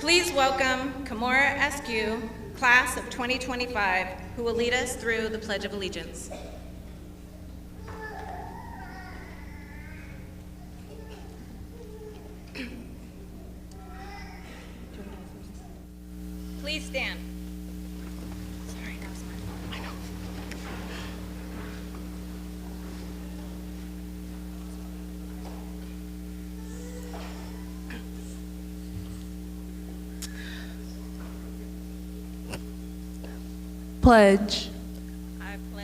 Please welcome Kamora Askew, class of 2025, who will lead us through the Pledge of Allegiance. Please stand. Sorry, that was mine. I know. Pledge.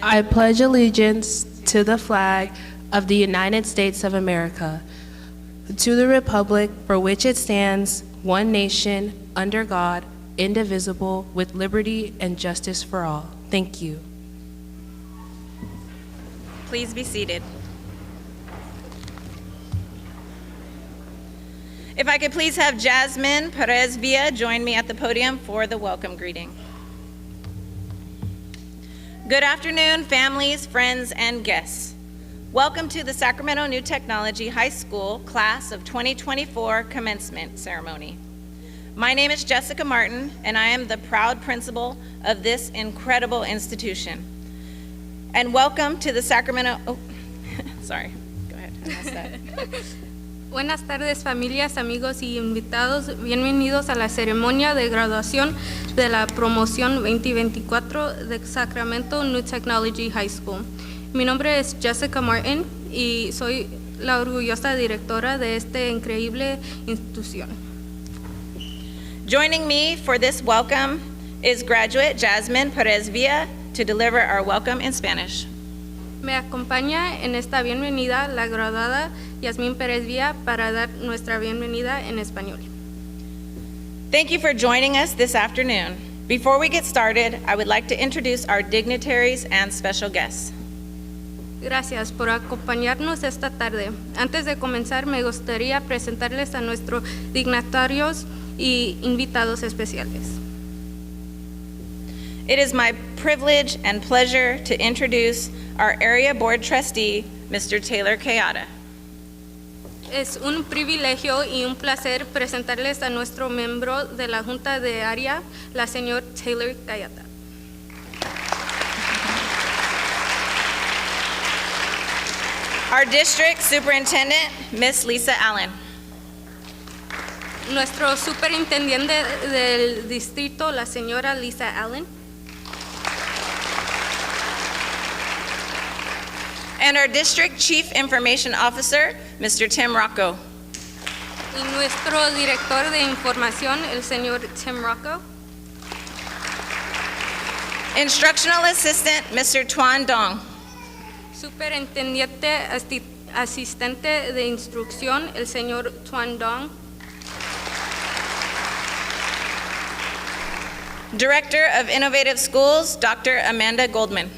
I pledge allegiance to the flag of the United States of America, to the republic for which it stands, one nation, under God, indivisible, with liberty and justice for all. Thank you. Please be seated. If I could please have Jasmine Perez Villa join me at the podium for the welcome greeting. Good afternoon, families, friends, and guests. Welcome to the Sacramento New Technology High School Class of 2024 Commencement Ceremony. My name is Jessica Martin, and I am the proud principal of this incredible institution. And welcome to the Sacramento, sorry, go ahead, I messed that. Buenas tardes, familias, amigos y invitados. Bienvenidos a la ceremonia de graduación de la promoción 2024 de Sacramento New Technology High School. Mi nombre es Jessica Martin y soy la orgullosa directora de esta increíble institución. Joining me for this welcome is graduate Jasmine Perez Villa to deliver our welcome in Spanish. Me acompaña en esta bienvenida la graduada Yasmín Pérez Villa para dar nuestra bienvenida en español. Thank you for joining us this afternoon. Before we get started, I would like to introduce our dignitaries and special guests. Gracias por acompañarnos esta tarde. Antes de comenzar, me gustaría presentarles a nuestros dignatarios y invitados especiales. It is my privilege and pleasure to introduce our Area Board Trustee, Mr. Taylor Kayada. Es un privilegio y un placer presentarles a nuestro miembro de la Junta de Área, la señora Taylor Kayada. Our District Superintendent, Miss Lisa Allen. Nuestro superintendente del distrito, la señora Lisa Allen. And our District Chief Information Officer, Mr. Tim Rocco. Y nuestro director de información, el señor Tim Rocco. Instructional Assistant, Mr. Tuan Dong. Superintendente asistente de instrucción, el señor Tuan Dong. Director of Innovative Schools, Dr. Amanda Goldman.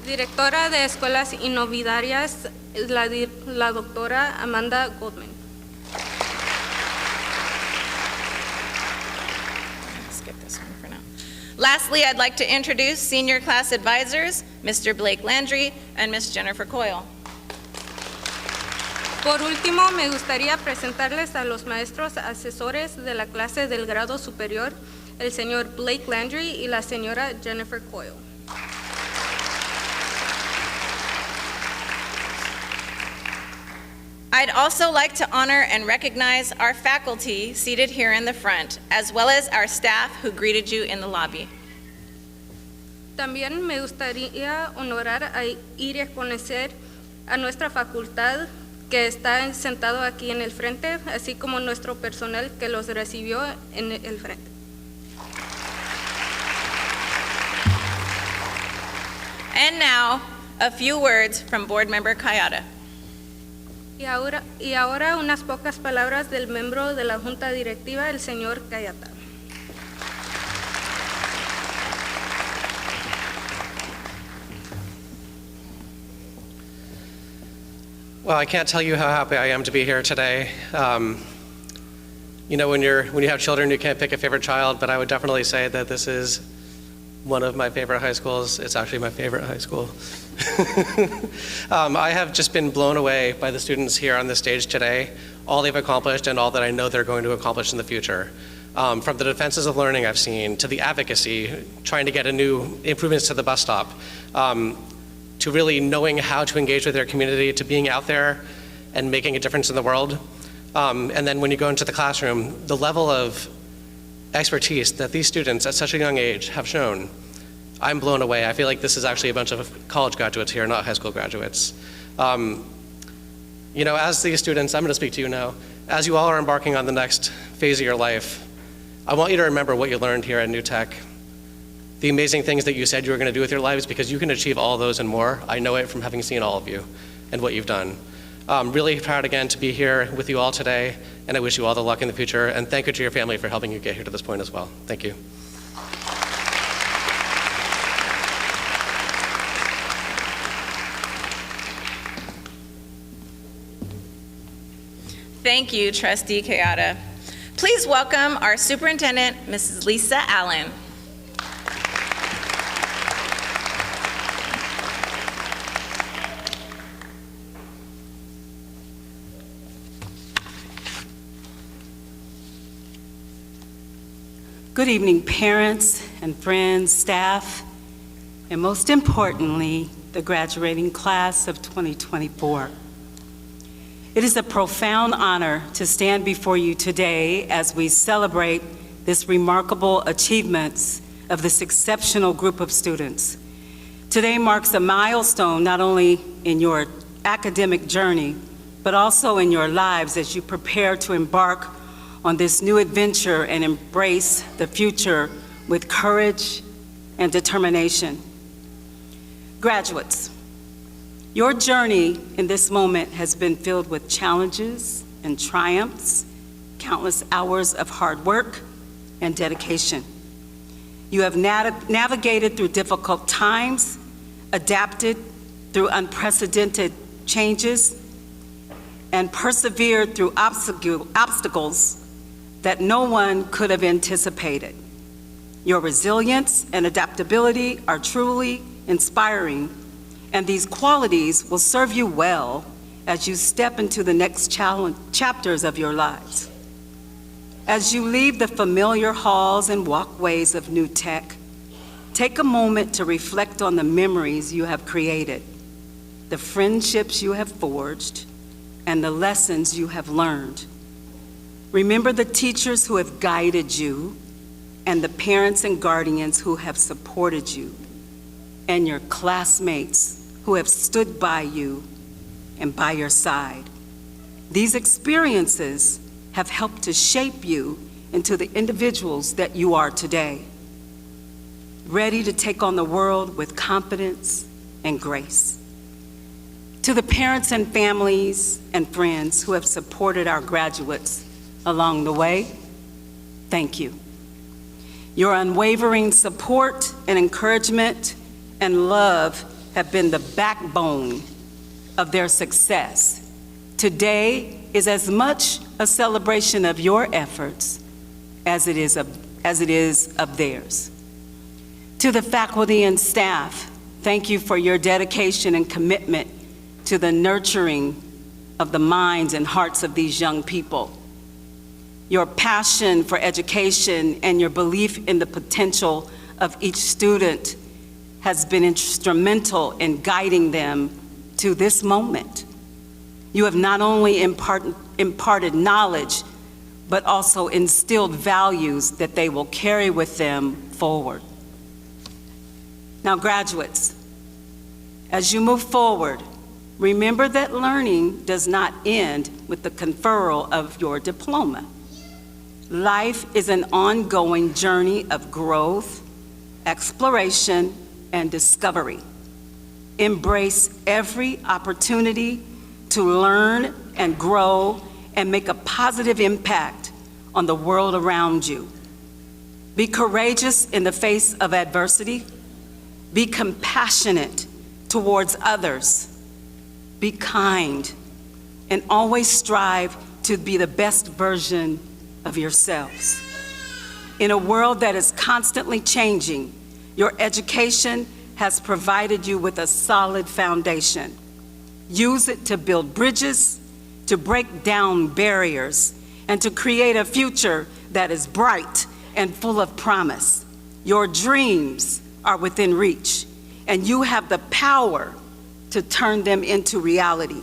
Directora de Escuelas Innovadoras, la doctora Amanda Goldman. Skip this one for now. Lastly, I'd like to introduce Senior Class Advisors, Mr. Blake Landry and Miss Jennifer Coyle. Por último, me gustaría presentarles a los maestros asesores de la clase del grado superior, el señor Blake Landry y la señora Jennifer Coyle. I'd also like to honor and recognize our faculty seated here in the front, as well as our staff who greeted you in the lobby. También me gustaría honorar y reconocer a nuestra facultad que está sentado aquí en el frente, así como nuestro personal que los recibió en el frente. And now, a few words from Board Member Kayada. Y ahora unas pocas palabras del miembro de la Junta Directiva, el señor Kayada. Well, I can't tell you how happy I am to be here today. You know, when you have children, you can't pick a favorite child, but I would definitely say that this is one of my favorite high schools. It's actually my favorite high school. I have just been blown away by the students here on the stage today. all they've accomplished and all that I know they're going to accomplish in the future. From the defenses of learning I've seen, to the advocacy, trying to get improvements to the bus stop, to really knowing how to engage with their community, to being out there and making a difference in the world. And then when you go into the classroom, the level of expertise that these students at such a young age have shown, I'm blown away. I feel like this is actually a bunch of college graduates here, not high school graduates. You know, as these students, I'm gonna speak to you now, as you all are embarking on the next phase of your life, I want you to remember what you learned here at New Tech, the amazing things that you said you were gonna do with your lives, because you can achieve all those and more. I know it from having seen all of you and what you've done. I'm really proud again to be here with you all today, and I wish you all the luck in the future, and thank you to your family for helping you get here to this point as well. Thank you. Thank you, Trustee Kayada. Please welcome our superintendent, Mrs. Lisa Allen. Good evening, parents and friends, staff, and most importantly, the graduating class of 2024. It is a profound honor to stand before you today as we celebrate this remarkable achievements of this exceptional group of students. Today marks a milestone not only in your academic journey, but also in your lives as you prepare to embark on this new adventure and embrace the future with courage and determination. Graduates, your journey in this moment has been filled with challenges and triumphs, countless hours of hard work and dedication. You have navigated through difficult times, adapted through unprecedented changes, and persevered through obstacles that no one could have anticipated. Your resilience and adaptability are truly inspiring, and these qualities will serve you well as you step into the next chapters of your lives. As you leave the familiar halls and walkways of New Tech, take a moment to reflect on the memories you have created, the friendships you have forged, and the lessons you have learned. Remember the teachers who have guided you, and the parents and guardians who have supported you, and your classmates who have stood by you and by your side. These experiences have helped to shape you into the individuals that you are today, ready to take on the world with confidence and grace. To the parents and families and friends who have supported our graduates along the way, thank you. Your unwavering support and encouragement and love have been the backbone of their success. Today is as much a celebration of your efforts as it is of theirs. To the faculty and staff, thank you for your dedication and commitment to the nurturing of the minds and hearts of these young people. Your passion for education and your belief in the potential of each student has been instrumental in guiding them to this moment. You have not only imparted knowledge, but also instilled values that they will carry with them forward. Now, graduates, as you move forward, remember that learning does not end with the conferral of your diploma. Life is an ongoing journey of growth, exploration, and discovery. Embrace every opportunity to learn and grow and make a positive impact on the world around you. Be courageous in the face of adversity. Be compassionate towards others. Be kind, and always strive to be the best version of yourselves. In a world that is constantly changing, your education has provided you with a solid foundation. Use it to build bridges, to break down barriers, and to create a future that is bright and full of promise. Your dreams are within reach, and you have the power to turn them into reality.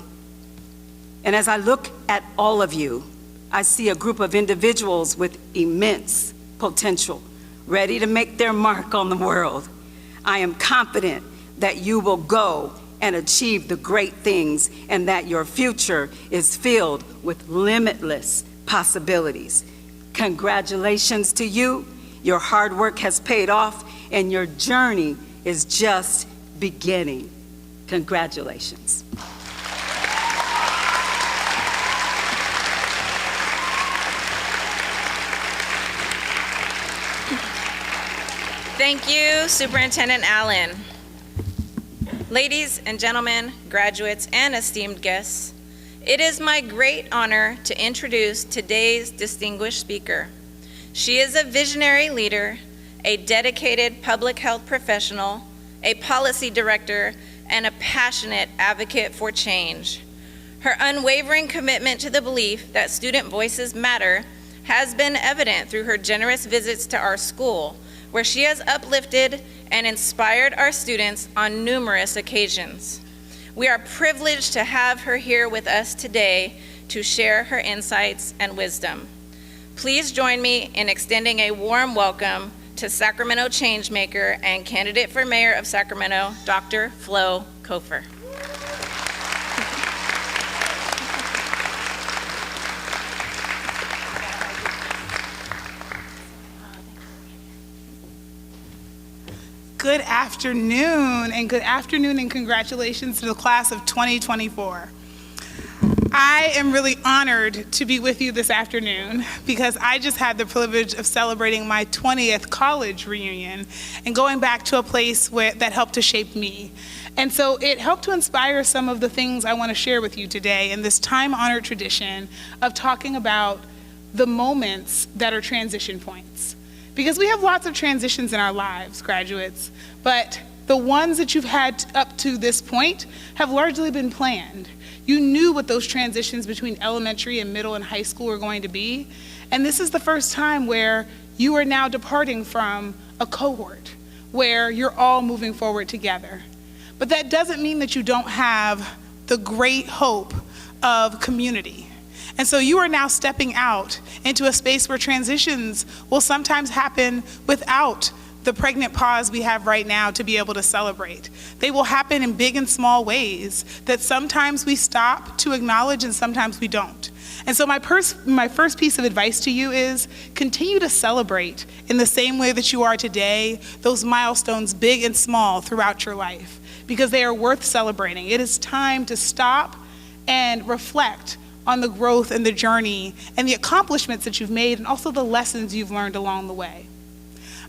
And as I look at all of you, I see a group of individuals with immense potential, ready to make their mark on the world. I am confident that you will go and achieve the great things, and that your future is filled with limitless possibilities. Congratulations to you. Your hard work has paid off, and your journey is just beginning. Congratulations. Thank you, Superintendent Allen. Ladies and gentlemen, graduates, and esteemed guests, it is my great honor to introduce today's distinguished speaker. She is a visionary leader, a dedicated public health professional, a policy director, and a passionate advocate for change. Her unwavering commitment to the belief that student voices matter has been evident through her generous visits to our school, where she has uplifted and inspired our students on numerous occasions. We are privileged to have her here with us today to share her insights and wisdom. Please join me in extending a warm welcome to Sacramento Changemaker and candidate for mayor of Sacramento, Dr. Flo Kofer. Good afternoon, and congratulations to the class of 2024. I am really honored to be with you this afternoon because I just had the privilege of celebrating my 20th college reunion and going back to a place that helped to shape me. And so it helped to inspire some of the things I want to share with you today in this time-honored tradition of talking about the moments that are transition points. Because we have lots of transitions in our lives, graduates, but the ones that you've had up to this point have largely been planned. You knew what those transitions between elementary and middle and high school were going to be, and this is the first time where you are now departing from a cohort where you're all moving forward together. But that doesn't mean that you don't have the great hope of community. And so you are now stepping out into a space where transitions will sometimes happen without the pregnant pause we have right now to be able to celebrate. They will happen in big and small ways that sometimes we stop to acknowledge and sometimes we don't. And so my first piece of advice to you is continue to celebrate in the same way that you are today, those milestones big and small throughout your life, because they are worth celebrating. It is time to stop and reflect on the growth and the journey and the accomplishments that you've made and also the lessons you've learned along the way.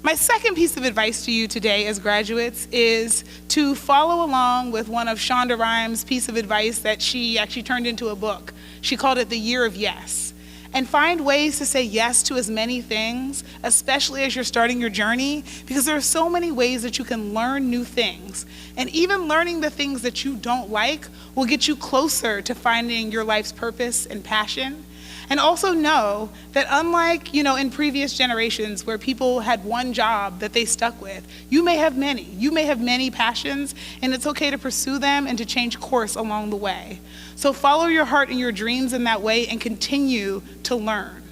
My second piece of advice to you today as graduates is to follow along with one of Shonda Rhimes' piece of advice that she actually turned into a book. She called it The Year of Yes. And find ways to say yes to as many things, especially as you're starting your journey, because there are so many ways that you can learn new things. And even learning the things that you don't like will get you closer to finding your life's purpose and passion. And also know that unlike, in previous generations where people had one job that they stuck with, you may have many. You may have many passions, and it's okay to pursue them and to change course along the way. So follow your heart and your dreams in that way and continue to learn.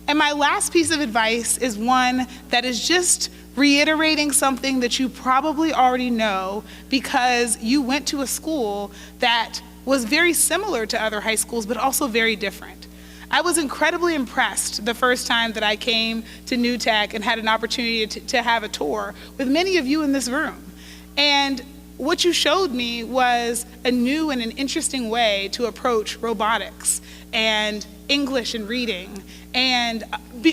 And my last piece of advice is one that is just reiterating something that you probably already know because you went to a school that was very similar to other high schools, but also very different. I was incredibly impressed the first time that I came to New Tech and had an opportunity to have a tour with many of you in this room. And what you showed me was a new and an interesting way to approach robotics and English and reading and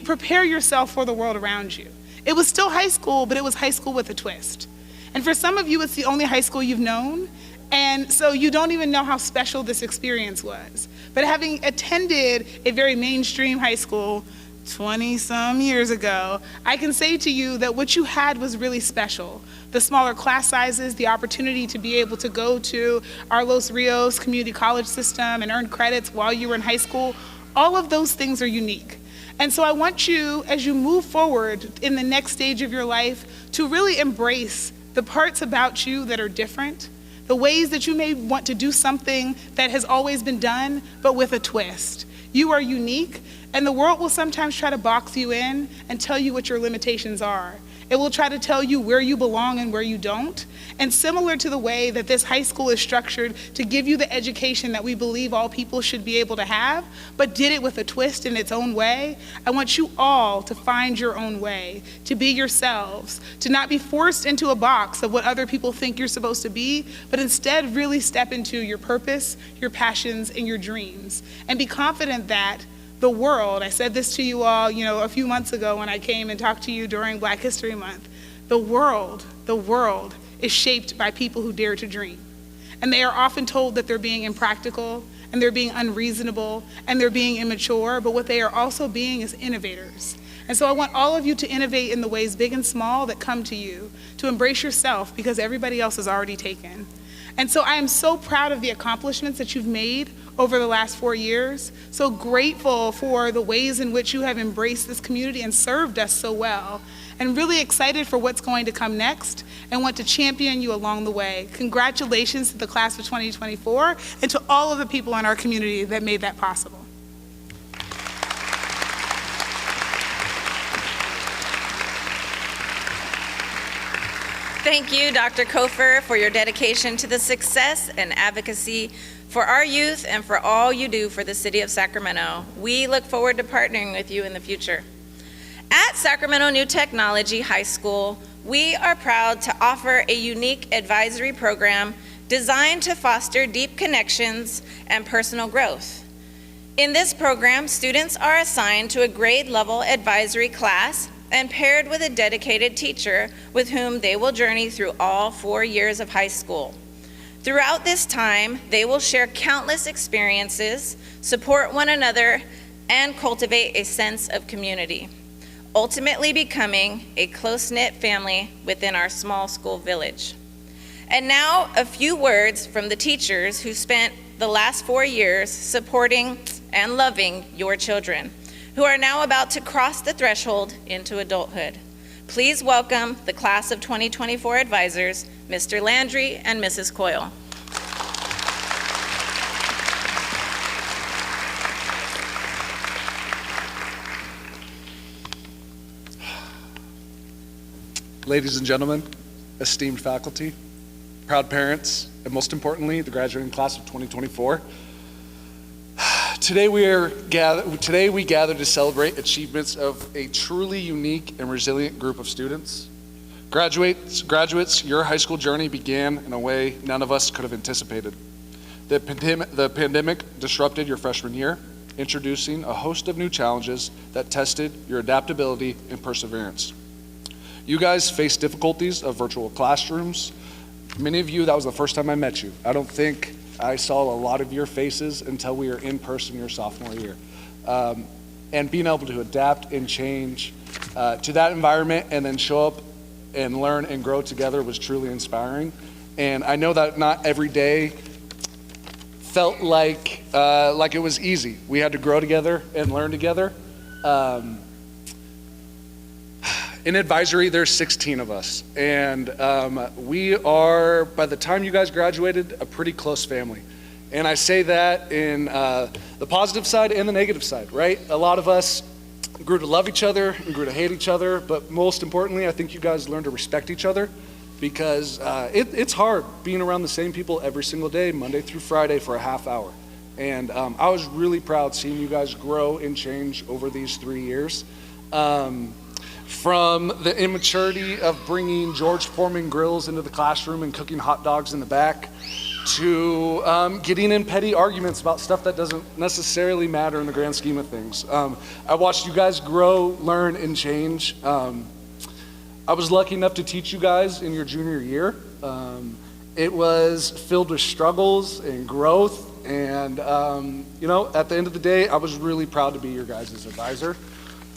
prepare yourself for the world around you. It was still high school, but it was high school with a twist. And for some of you, it's the only high school you've known, and so you don't even know how special this experience was. But having attended a very mainstream high school, 20-some years ago, I can say to you that what you had was really special. The smaller class sizes, the opportunity to be able to go to our Los Rios community college system and earn credits while you were in high school, all of those things are unique. And so I want you, as you move forward in the next stage of your life, to really embrace the parts about you that are different, the ways that you may want to do something that has always been done, but with a twist. You are unique, and the world will sometimes try to box you in and tell you what your limitations are. It will try to tell you where you belong and where you don't. And similar to the way that this high school is structured to give you the education that we believe all people should be able to have, but did it with a twist in its own way, I want you all to find your own way, to be yourselves, to not be forced into a box of what other people think you're supposed to be, but instead really step into your purpose, your passions, and your dreams. And be confident that the world, I said this to you all, a few months ago when I came and talked to you during Black History Month, the world is shaped by people who dare to dream. And they are often told that they're being impractical, and they're being unreasonable, and they're being immature, but what they are also being is innovators. And so I want all of you to innovate in the ways big and small that come to you, to embrace yourself because everybody else is already taken. And so I am so proud of the accomplishments that you've made over the last 4 years, so grateful for the ways in which you have embraced this community and served us so well, and really excited for what's going to come next and want to champion you along the way. Congratulations to the class of 2024 and to all of the people in our community that made that possible. Thank you, Dr. Kofer, for your dedication to the success and advocacy for our youth and for all you do for the city of Sacramento. We look forward to partnering with you in the future. At Sacramento New Technology High School, we are proud to offer a unique advisory program designed to foster deep connections and personal growth. In this program, students are assigned to a grade-level advisory class and paired with a dedicated teacher with whom they will journey through all 4 years of high school. Throughout this time, they will share countless experiences, support one another, and cultivate a sense of community, ultimately becoming a close-knit family within our small school village. And now, a few words from the teachers who spent the last 4 years supporting and loving your children, who are now about to cross the threshold into adulthood. Please welcome the class of 2024 advisors, Mr. Landry and Mrs. Coyle. Ladies and gentlemen, esteemed faculty, proud parents, and most importantly, the graduating class of 2024. Today we gather to celebrate achievements of a truly unique and resilient group of students. Graduates, your high school journey began in a way none of us could have anticipated. The pandemic disrupted your freshman year, introducing a host of new challenges that tested your adaptability and perseverance. You guys faced difficulties of virtual classrooms. Many of you, that was the first time I met you. I don't think I saw a lot of your faces until we were in person your sophomore year. And being able to adapt and change to that environment and then show up and learn and grow together was truly inspiring. And I know that not every day felt like it was easy. We had to grow together and learn together. In advisory, there's 16 of us, and we are, by the time you guys graduated, a pretty close family. And I say that in the positive side and the negative side, right? A lot of us grew to love each other and grew to hate each other, but most importantly, I think you guys learned to respect each other, because it's hard being around the same people every single day, Monday through Friday, for a half hour. And I was really proud seeing you guys grow and change over these 3 years. From the immaturity of bringing George Foreman grills into the classroom and cooking hot dogs in the back, to getting in petty arguments about stuff that doesn't necessarily matter in the grand scheme of things. I watched you guys grow, learn, and change. I was lucky enough to teach you guys in your junior year. It was filled with struggles and growth, and at the end of the day, I was really proud to be your guys' advisor.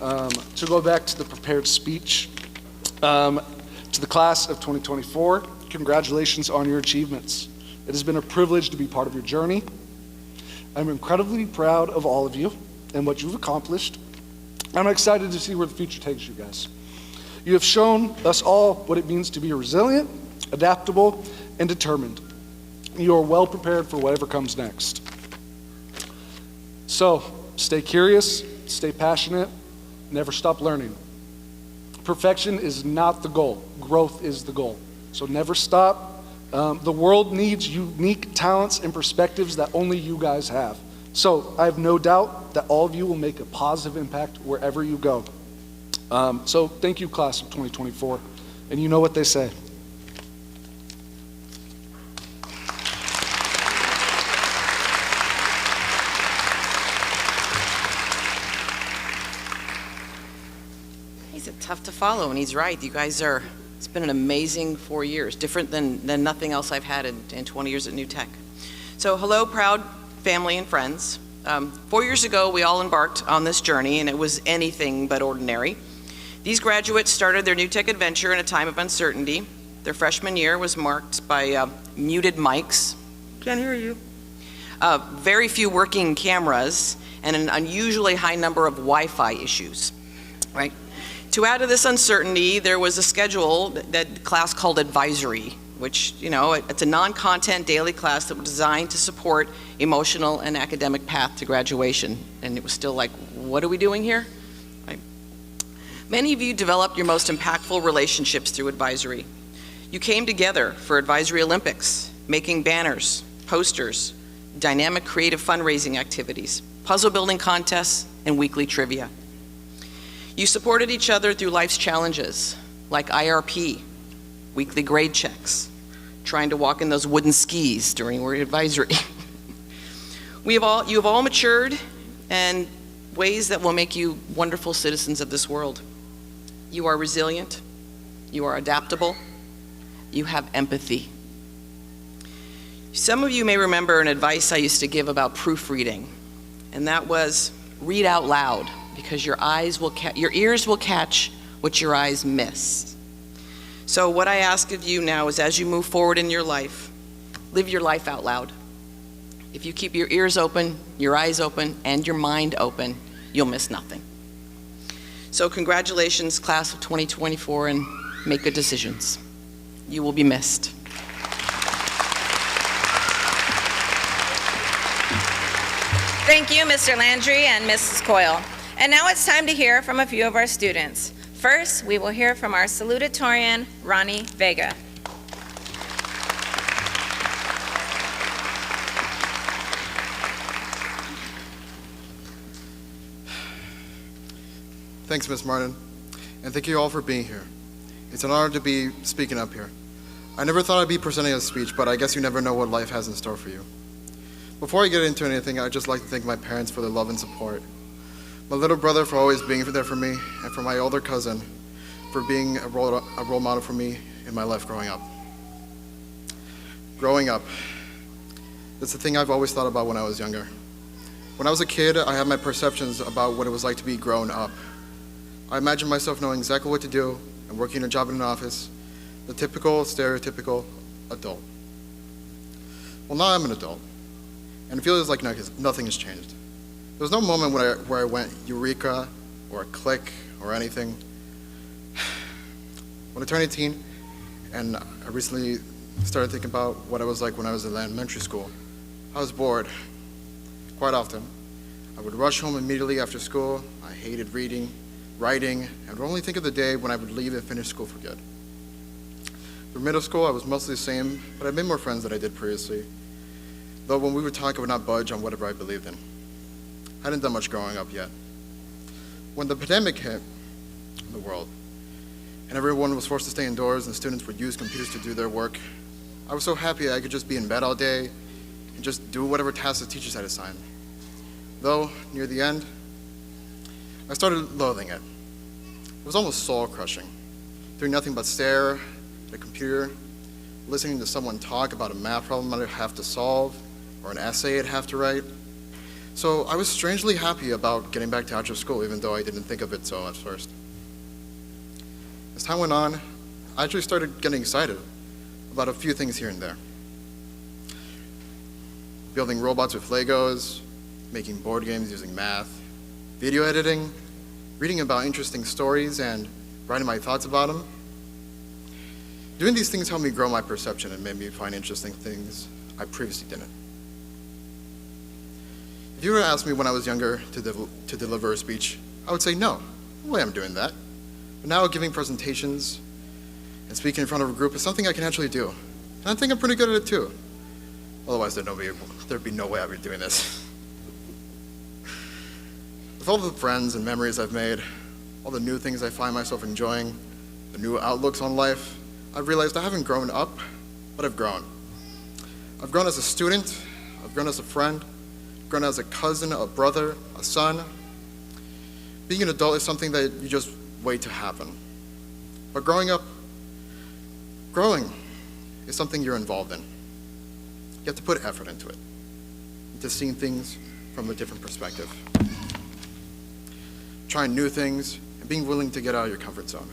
To go back to the prepared speech, to the class of 2024, congratulations on your achievements. It has been a privilege to be part of your journey. I'm incredibly proud of all of you and what you've accomplished. I'm excited to see where the future takes you guys. You have shown us all what it means to be resilient, adaptable, and determined. You are well prepared for whatever comes next. So, stay curious, stay passionate, never stop learning. Perfection is not the goal, growth is the goal. So never stop. The world needs unique talents and perspectives that only you guys have. So I have no doubt that all of you will make a positive impact wherever you go. So thank you, class of 2024. And you know what they say. He's tough to follow, and he's right. You guys are, it's been an amazing 4 years, different than nothing else I've had in 20 years at New Tech. So hello, proud family and friends. 4 years ago, we all embarked on this journey, and it was anything but ordinary. These graduates started their New Tech adventure in a time of uncertainty. Their freshman year was marked by muted mics, can't hear you, very few working cameras, and an unusually high number of Wi-Fi issues, right? To add to this uncertainty, there was a schedule that class called advisory, which, you know, it's a non-content daily class that was designed to support emotional and academic path to graduation. And it was still like, what are we doing here? Right? Many of you developed your most impactful relationships through advisory. You came together for Advisory Olympics, making banners, posters, dynamic creative fundraising activities, puzzle building contests, and weekly trivia. You supported each other through life's challenges, like IRP, weekly grade checks, trying to walk in those wooden skis during your advisory. You have all matured in ways that will make you wonderful citizens of this world. You are resilient, you are adaptable, you have empathy. Some of you may remember an advice I used to give about proofreading, and that was read out loud, because your ears will catch what your eyes miss. So what I ask of you now is, as you move forward in your life, live your life out loud. If you keep your ears open, your eyes open, and your mind open, you'll miss nothing. So congratulations, class of 2024, and make good decisions. You will be missed. Thank you, Mr. Landry and Mrs. Coyle. And now it's time to hear from a few of our students. First, we will hear from our salutatorian, Ronnie Vega. Thanks, Ms. Martin, and thank you all for being here. It's an honor to be speaking up here. I never thought I'd be presenting a speech, but I guess you never know what life has in store for you. Before I get into anything, I'd just like to thank my parents for their love and support, my little brother for always being there for me, and for my older cousin for being a role model for me in my life growing up. Growing up, that's the thing I've always thought about when I was younger. When I was a kid, I had my perceptions about what it was like to be grown up. I imagined myself knowing exactly what to do and working a job in an office, the typical, stereotypical adult. Well, now I'm an adult, and it feels like nothing has changed. There was no moment where I went eureka or a click or anything. When I turned 18 and I recently started thinking about what I was like when I was in elementary school, I was bored quite often. I would rush home immediately after school. I hated reading, writing, and would only think of the day when I would leave and finish school for good. For middle school, I was mostly the same, but I made more friends than I did previously. Though when we would talk, I would not budge on whatever I believed in. I hadn't done much growing up yet. When the pandemic hit the world, and everyone was forced to stay indoors and students would use computers to do their work, I was so happy I could just be in bed all day and just do whatever tasks the teachers had assigned. Though, near the end, I started loathing it. It was almost soul-crushing, doing nothing but stare at a computer, listening to someone talk about a math problem I'd have to solve or an essay I'd have to write. So I was strangely happy about getting back to after school, even though I didn't think of it so at first. As time went on, I actually started getting excited about a few things here and there. Building robots with Legos, making board games using math, video editing, reading about interesting stories and writing my thoughts about them. Doing these things helped me grow my perception and made me find interesting things I previously didn't. If you were to ask me when I was younger to deliver a speech, I would say no way I'm doing that. But now giving presentations and speaking in front of a group is something I can actually do. And I think I'm pretty good at it too. Otherwise there'd be no way I'd be doing this. With all the friends and memories I've made, all the new things I find myself enjoying, the new outlooks on life, I've realized I haven't grown up, but I've grown. I've grown as a student, I've grown as a friend, I've grown as a cousin, a brother, a son. Being an adult is something that you just wait to happen. But growing is something you're involved in. You have to put effort into it, into seeing things from a different perspective. Trying new things and being willing to get out of your comfort zone.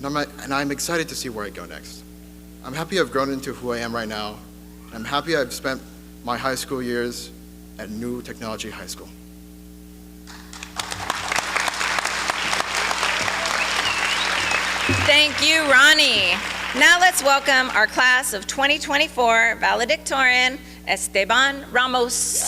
And I'm excited to see where I go next. I'm happy I've grown into who I am right now. I'm happy I've spent my high school years at New Technology High School. Thank you, Ronnie. Now let's welcome our class of 2024 valedictorian, Esteban Ramos.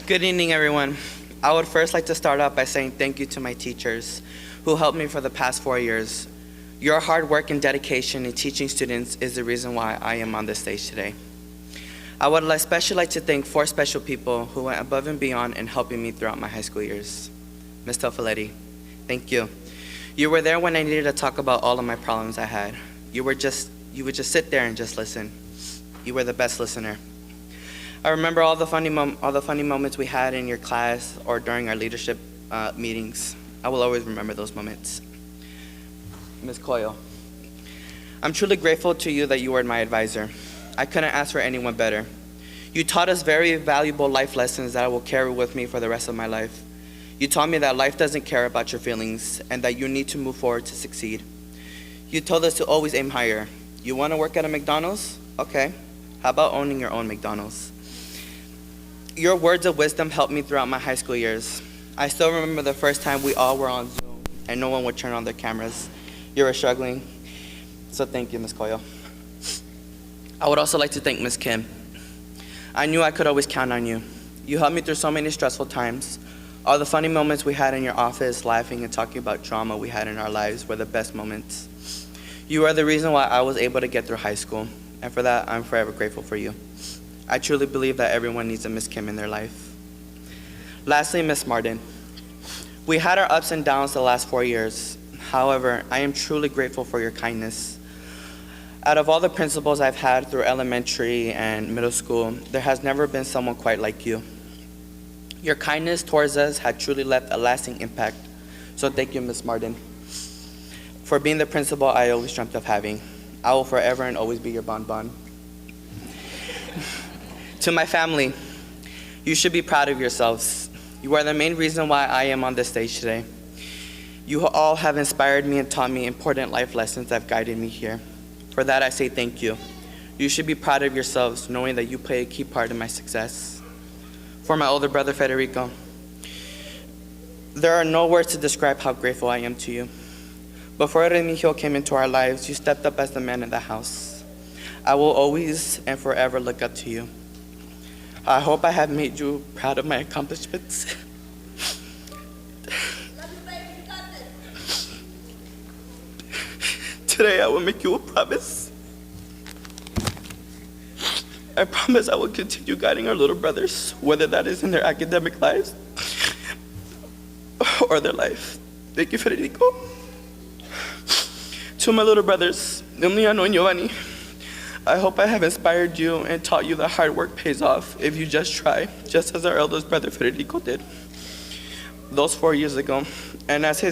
Good evening, everyone. I would first like to start out by saying thank you to my teachers who helped me for the past 4 years. Your hard work and dedication in teaching students is the reason why I am on this stage today. I would especially like to thank 4 special people who went above and beyond in helping me throughout my high school years. Ms. Tofiletti, thank you. You were there when I needed to talk about all of my problems I had. You would just sit there and just listen. You were the best listener. I remember all the funny moments we had in your class or during our leadership meetings. I will always remember those moments. Ms. Coyle, I'm truly grateful to you that you were my advisor. I couldn't ask for anyone better. You taught us very valuable life lessons that I will carry with me for the rest of my life. You taught me that life doesn't care about your feelings and that you need to move forward to succeed. You told us to always aim higher. You want to work at a McDonald's? Okay. How about owning your own McDonald's? Your words of wisdom helped me throughout my high school years. I still remember the first time we all were on Zoom and no one would turn on their cameras. You were struggling, so thank you, Ms. Coyle. I would also like to thank Ms. Kim. I knew I could always count on you. You helped me through so many stressful times. All the funny moments we had in your office, laughing and talking about drama we had in our lives were the best moments. You are the reason why I was able to get through high school, and for that, I'm forever grateful for you. I truly believe that everyone needs a Miss Kim in their life. Lastly, Miss Martin. We had our ups and downs the last 4 years. However, I am truly grateful for your kindness. Out of all the principals I've had through elementary and middle school, there has never been someone quite like you. Your kindness towards us had truly left a lasting impact. So thank you, Miss Martin, for being the principal I always dreamt of having. I will forever and always be your bonbon. To my family, you should be proud of yourselves. You are the main reason why I am on this stage today. You all have inspired me and taught me important life lessons that have guided me here. For that, I say thank you. You should be proud of yourselves, knowing that you play a key part in my success. For my older brother, Federico, there are no words to describe how grateful I am to you. Before Remigio came into our lives, you stepped up as the man in the house. I will always and forever look up to you. I hope I have made you proud of my accomplishments. Today I will make you a promise. I promise I will continue guiding our little brothers, whether that is in their academic lives or their life. Thank you, Federico. To my little brothers, Emiliano and Giovanni, I hope I have inspired you and taught you that hard work pays off if you just try, just as our eldest brother Federico did those 4 years ago. And as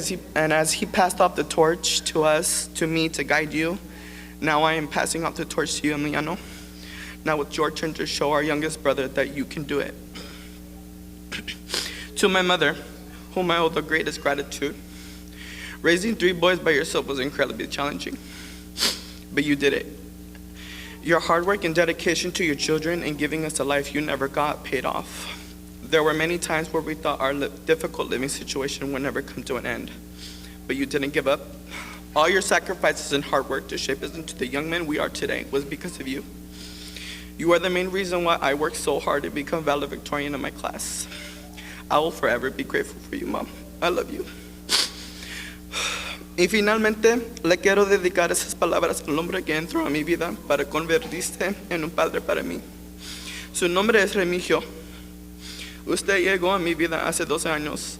he passed off the torch to us, to me, to guide you, Now I am passing out the torch to you, Emiliano. Now it's your turn to show our youngest brother that you can do it. To my mother, whom I owe the greatest gratitude, raising 3 boys by yourself was incredibly challenging, but you did it. Your hard work and dedication to your children and giving us a life you never got paid off. There were many times where we thought our difficult living situation would never come to an end, but you didn't give up. All your sacrifices and hard work to shape us into the young men we are today was because of you. You are the main reason why I worked so hard to become valedictorian in my class. I will forever be grateful for you, Mom. I love you. Y finalmente, le quiero dedicar esas palabras al hombre que entró a mi vida para convertirse en un padre para mí. Su nombre es Remigio. Usted llegó a mi vida hace 12 años.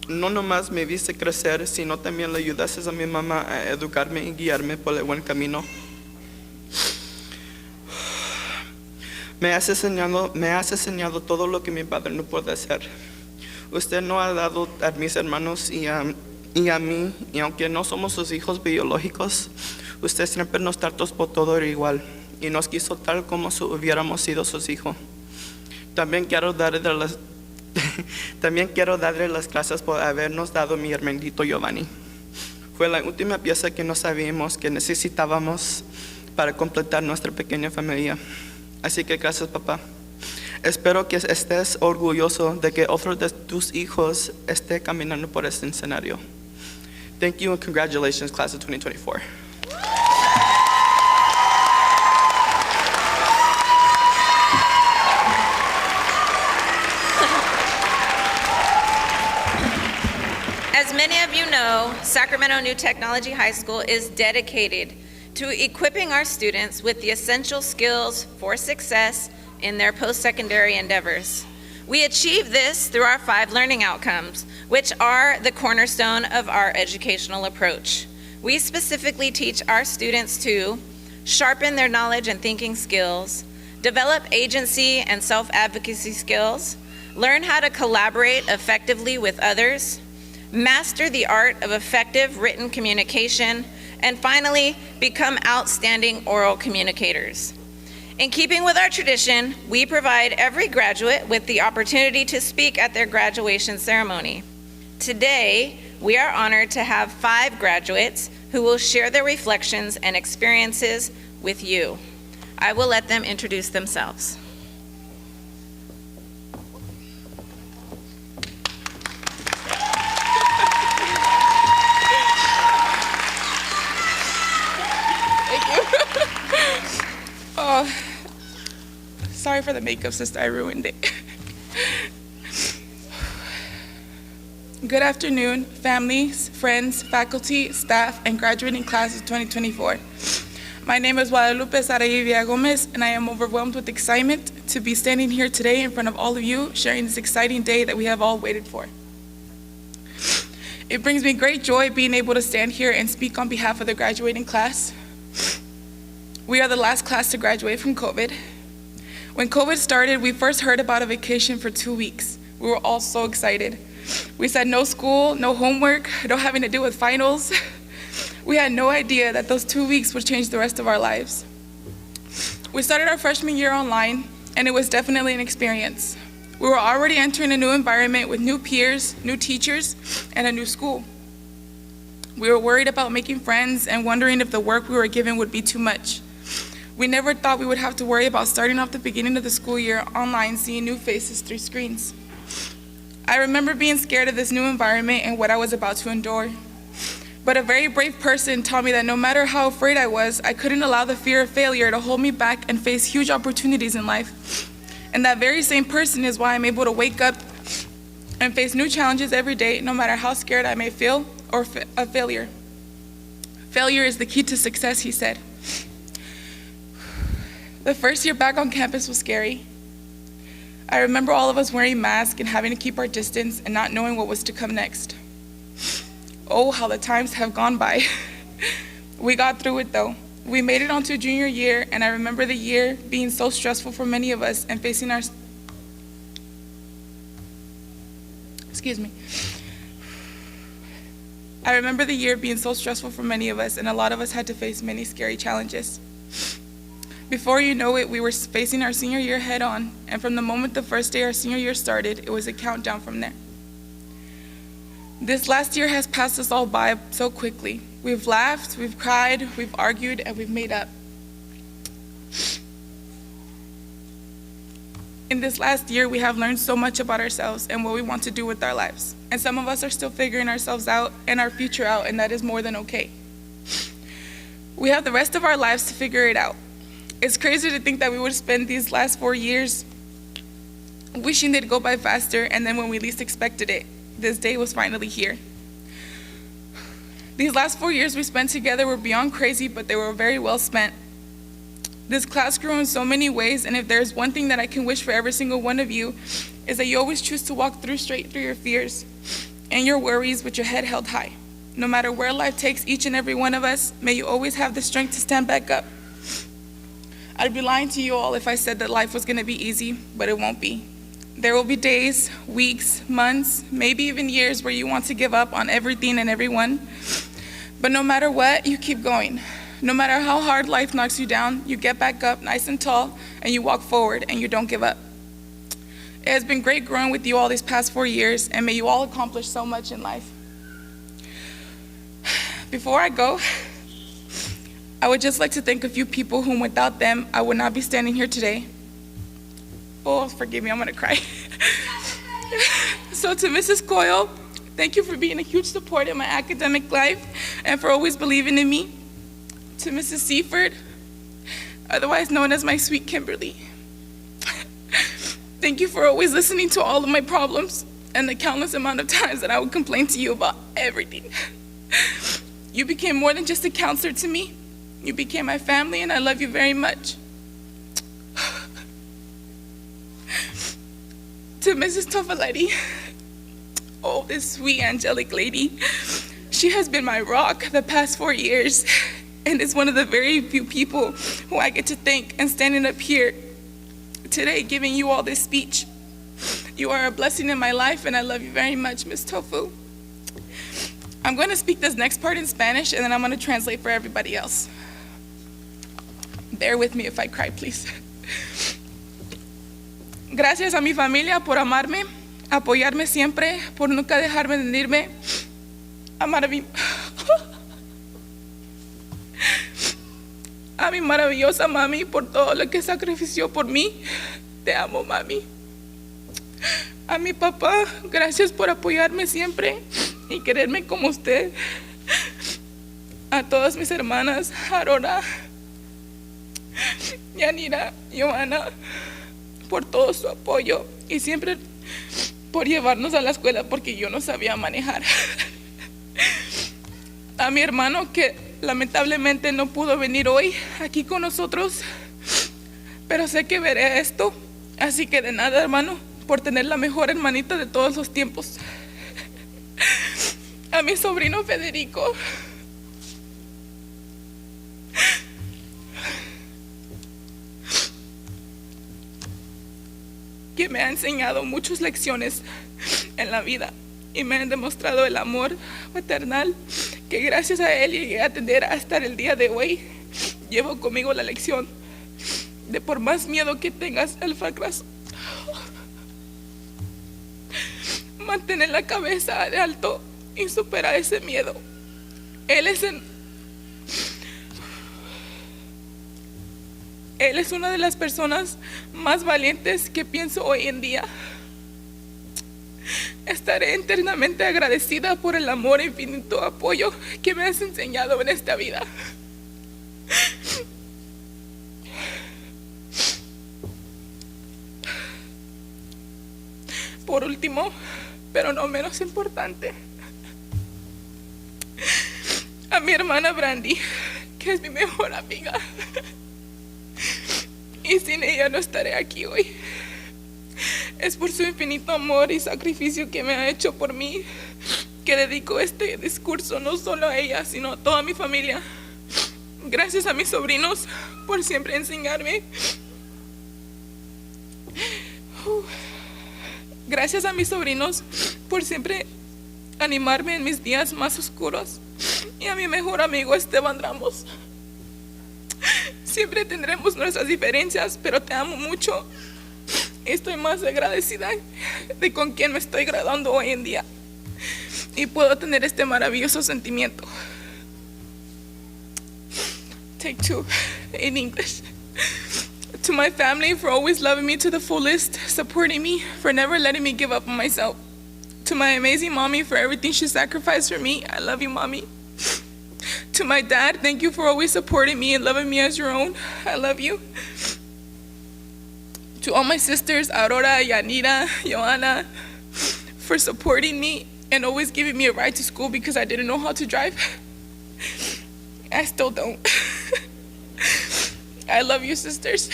No nomás me viste crecer, sino también le ayudaste a mi mamá a educarme y guiarme por el buen camino. Me has enseñado todo lo que mi padre no puede hacer. Usted nos ha dado a mis hermanos y a mí, y aunque no somos sus hijos biológicos, usted siempre nos trató por todo igual y nos quiso tal como si hubiéramos sido sus hijos. También quiero darle las gracias por habernos dado mi hermanito Giovanni. Fue la última pieza que no sabíamos que necesitábamos para completar nuestra pequeña familia. Así que gracias, papá. Espero que estés orgulloso de que otro de tus hijos esté caminando por este escenario. Thank you and congratulations, class of 2024. As many of you know, Sacramento New Technology High School is dedicated to equipping our students with the essential skills for success in their post-secondary endeavors. We achieve this through our 5 learning outcomes, which are the cornerstone of our educational approach. We specifically teach our students to sharpen their knowledge and thinking skills, develop agency and self-advocacy skills, learn how to collaborate effectively with others, master the art of effective written communication, and finally, become outstanding oral communicators. In keeping with our tradition, we provide every graduate with the opportunity to speak at their graduation ceremony. Today, we are honored to have 5 graduates who will share their reflections and experiences with you. I will let them introduce themselves. Oh, sorry for the makeup, sister, I ruined it. Good afternoon, families, friends, faculty, staff, and graduating class of 2024. My name is Guadalupe Saraí Villagomez, and I am overwhelmed with excitement to be standing here today in front of all of you, sharing this exciting day that we have all waited for. It brings me great joy being able to stand here and speak on behalf of the graduating class. We are the last class to graduate from COVID. When COVID started, we first heard about a vacation for 2 weeks. We were all so excited. We said no school, no homework, no having to deal with finals. We had no idea that those 2 weeks would change the rest of our lives. We started our freshman year online, and it was definitely an experience. We were already entering a new environment with new peers, new teachers, and a new school. We were worried about making friends and wondering if the work we were given would be too much. We never thought we would have to worry about starting off the beginning of the school year online, seeing new faces through screens. I remember being scared of this new environment and what I was about to endure. But a very brave person taught me that no matter how afraid I was, I couldn't allow the fear of failure to hold me back and face huge opportunities in life. And that very same person is why I'm able to wake up and face new challenges every day, no matter how scared I may feel of failure. Failure is the key to success, he said. The first year back on campus was scary. I remember all of us wearing masks and having to keep our distance and not knowing what was to come next. Oh, how the times have gone by. We got through it though. We made it onto junior year, and I remember the year being so stressful for many of us and facing our I remember the year being so stressful for many of us, and a lot of us had to face many scary challenges. Before you know it, we were facing our senior year head on, and from the moment the first day our senior year started, it was a countdown from there. This last year has passed us all by so quickly. We've laughed, we've cried, we've argued, and we've made up. In this last year, we have learned so much about ourselves and what we want to do with our lives. And some of us are still figuring ourselves out and our future out, and that is more than okay. We have the rest of our lives to figure it out. It's crazy to think that we would spend these last 4 years wishing they'd go by faster, and then when we least expected it, this day was finally here. These last 4 years we spent together were beyond crazy, but they were very well spent. This class grew in so many ways, and if there's one thing that I can wish for every single one of you, is that you always choose to walk straight through your fears and your worries with your head held high. No matter where life takes each and every one of us, may you always have the strength to stand back up. I'd be lying to you all if I said that life was going to be easy, but it won't be. There will be days, weeks, months, maybe even years where you want to give up on everything and everyone. But no matter what, you keep going. No matter how hard life knocks you down, you get back up nice and tall, and you walk forward, and you don't give up. It has been great growing with you all these past 4 years, and may you all accomplish so much in life. Before I go, I would just like to thank a few people whom without them, I would not be standing here today. Oh, forgive me, I'm gonna cry. So to Mrs. Coyle, thank you for being a huge support in my academic life and for always believing in me. To Mrs. Seaford, otherwise known as my sweet Kimberly, thank you for always listening to all of my problems and the countless amount of times that I would complain to you about everything. You became more than just a counselor to me. You became my family, and I love you very much. To Mrs. Toffeletti, oh, this sweet angelic lady, she has been my rock the past 4 years, and is one of the very few people who I get to thank and standing up here today giving you all this speech. You are a blessing in my life, and I love you very much, Miss Tofu. I'm going to speak this next part in Spanish, and then I'm going to translate for everybody else. Bear with me if I cry, please. Gracias a mi familia por amarme, apoyarme siempre, por nunca dejarme de unirme, amar a mi maravillosa mami por todo lo que sacrifició por mí. Te amo, mami. A mi papá, gracias por apoyarme siempre y quererme como usted. A todas mis hermanas, Aurora, Yanira, Joana, por todo su apoyo y siempre por llevarnos a la escuela porque yo no sabía manejar. A mi hermano que lamentablemente no pudo venir hoy aquí con nosotros, pero sé que veré esto, así que de nada, hermano, por tener la mejor hermanita de todos los tiempos. A mi sobrino Federico, que me ha enseñado muchas lecciones en la vida y me han demostrado el amor maternal que gracias a él llegué a tener hasta el día de hoy. Llevo conmigo la lección de por más miedo que tengas al fracaso, mantener la cabeza de alto y superar ese miedo. Él es una de las personas más valientes que pienso hoy en día. Estaré eternamente agradecida por el amor e infinito apoyo que me has enseñado en esta vida. Por último, pero no menos importante, a mi hermana Brandy, que es mi mejor amiga. Y sin ella no estaré aquí hoy. Es por su infinito amor y sacrificio que me ha hecho por mí que dedico este discurso no solo a ella, sino a toda mi familia. Gracias a mis sobrinos por siempre enseñarme. Gracias a mis sobrinos por siempre animarme en mis días más oscuros, y a mi mejor amigo Esteban Ramos. Siempre tendremos nuestras diferencias, pero te amo mucho. Estoy más agradecida de con quien me estoy graduando hoy en día. Y puedo tener este maravilloso sentimiento. Take 2 in English. To my family for always loving me to the fullest, supporting me, for never letting me give up on myself. To my amazing mommy for everything she sacrificed for me. I love you, mommy. To my dad, thank you for always supporting me and loving me as your own. I love you. To all my sisters, Aurora, Yanira, Joanna, for supporting me and always giving me a ride to school because I didn't know how to drive. I still don't. I love you, sisters.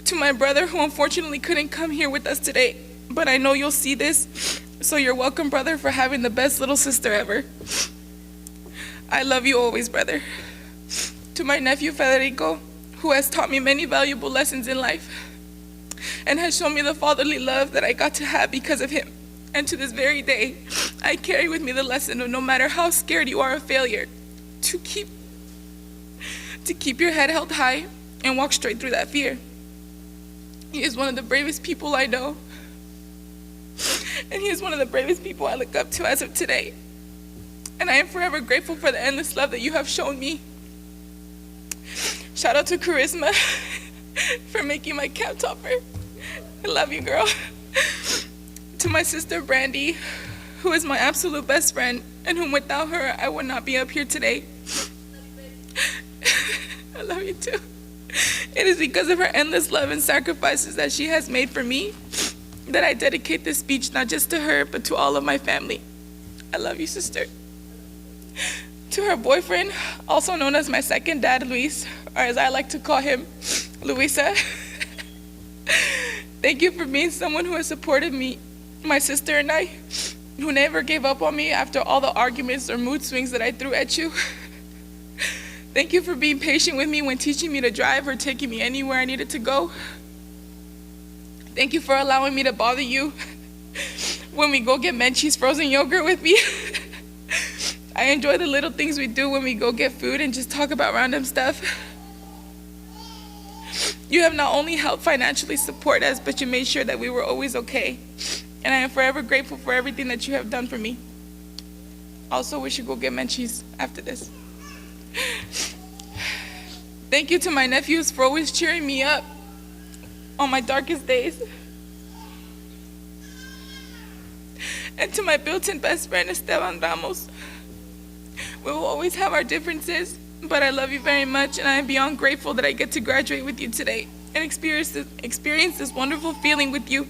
To my brother, who unfortunately couldn't come here with us today, but I know you'll see this, so you're welcome, brother, for having the best little sister ever. I love you always, brother. To my nephew, Federico, who has taught me many valuable lessons in life and has shown me the fatherly love that I got to have because of him. And to this very day, I carry with me the lesson of no matter how scared you are of failure, to keep your head held high and walk straight through that fear. He is one of the bravest people I know, and he is one of the bravest people I look up to as of today. And I am forever grateful for the endless love that you have shown me. Shout out to Charisma for making my camp topper. I love you, girl. To my sister Brandy, who is my absolute best friend, and whom without her I would not be up here today. I love you too. It is because of her endless love and sacrifices that she has made for me that I dedicate this speech not just to her, but to all of my family. I love you, sister. To her boyfriend, also known as my second dad, Luis, or as I like to call him, Luisa. Thank you for being someone who has supported me, my sister and I, who never gave up on me after all the arguments or mood swings that I threw at you. Thank you for being patient with me when teaching me to drive or taking me anywhere I needed to go. Thank you for allowing me to bother you when we go get Menchie's frozen yogurt with me. I enjoy the little things we do when we go get food and just talk about random stuff. You have not only helped financially support us, but you made sure that we were always okay. And I am forever grateful for everything that you have done for me. Also, we should go get Menchie's after this. Thank you to my nephews for always cheering me up on my darkest days. And to my built-in best friend, Esteban Ramos. We will always have our differences, but I love you very much, and I am beyond grateful that I get to graduate with you today and experience this wonderful feeling with you.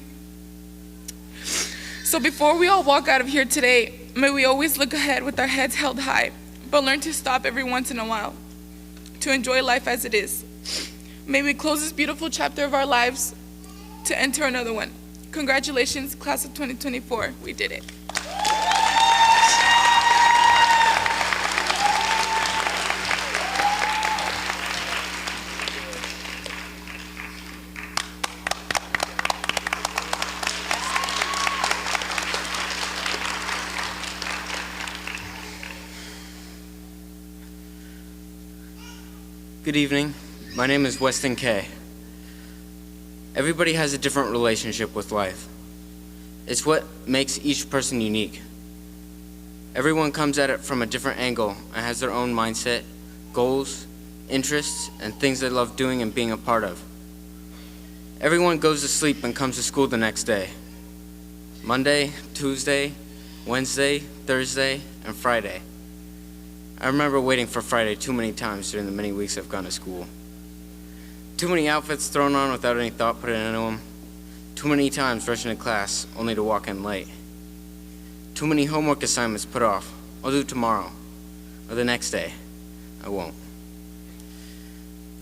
So before we all walk out of here today, may we always look ahead with our heads held high, but learn to stop every once in a while, to enjoy life as it is. May we close this beautiful chapter of our lives to enter another one. Congratulations, class of 2024. We did it. Good evening. My name is Weston Kay. Everybody has a different relationship with life. It's what makes each person unique. Everyone comes at it from a different angle and has their own mindset, goals, interests, and things they love doing and being a part of. Everyone goes to sleep and comes to school the next day. Monday, Tuesday, Wednesday, Thursday, and Friday. I remember waiting for Friday too many times during the many weeks I've gone to school. Too many outfits thrown on without any thought put into them. Too many times rushing to class only to walk in late. Too many homework assignments put off. I'll do it tomorrow. Or the next day. I won't.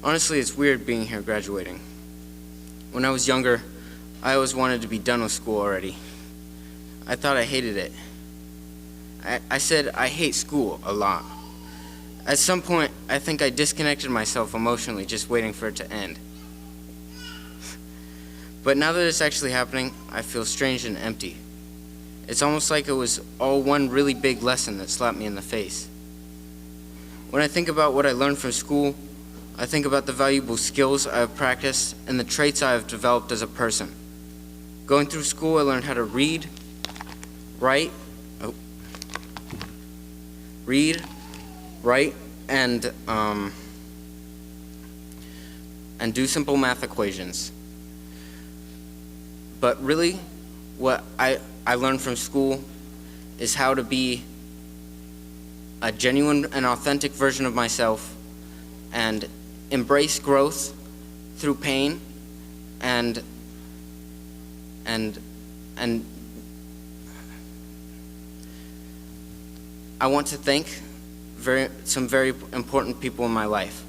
Honestly, it's weird being here graduating. When I was younger, I always wanted to be done with school already. I thought I hated it. I said I hate school a lot. At some point, I think I disconnected myself emotionally just waiting for it to end. But now that it's actually happening, I feel strange and empty. It's almost like it was all one really big lesson that slapped me in the face. When I think about what I learned from school, I think about the valuable skills I have practiced and the traits I have developed as a person. Going through school, I learned how to read, write, and do simple math equations. But really, what I learned from school is how to be a genuine and authentic version of myself and embrace growth through pain and I want to thank some very important people in my life.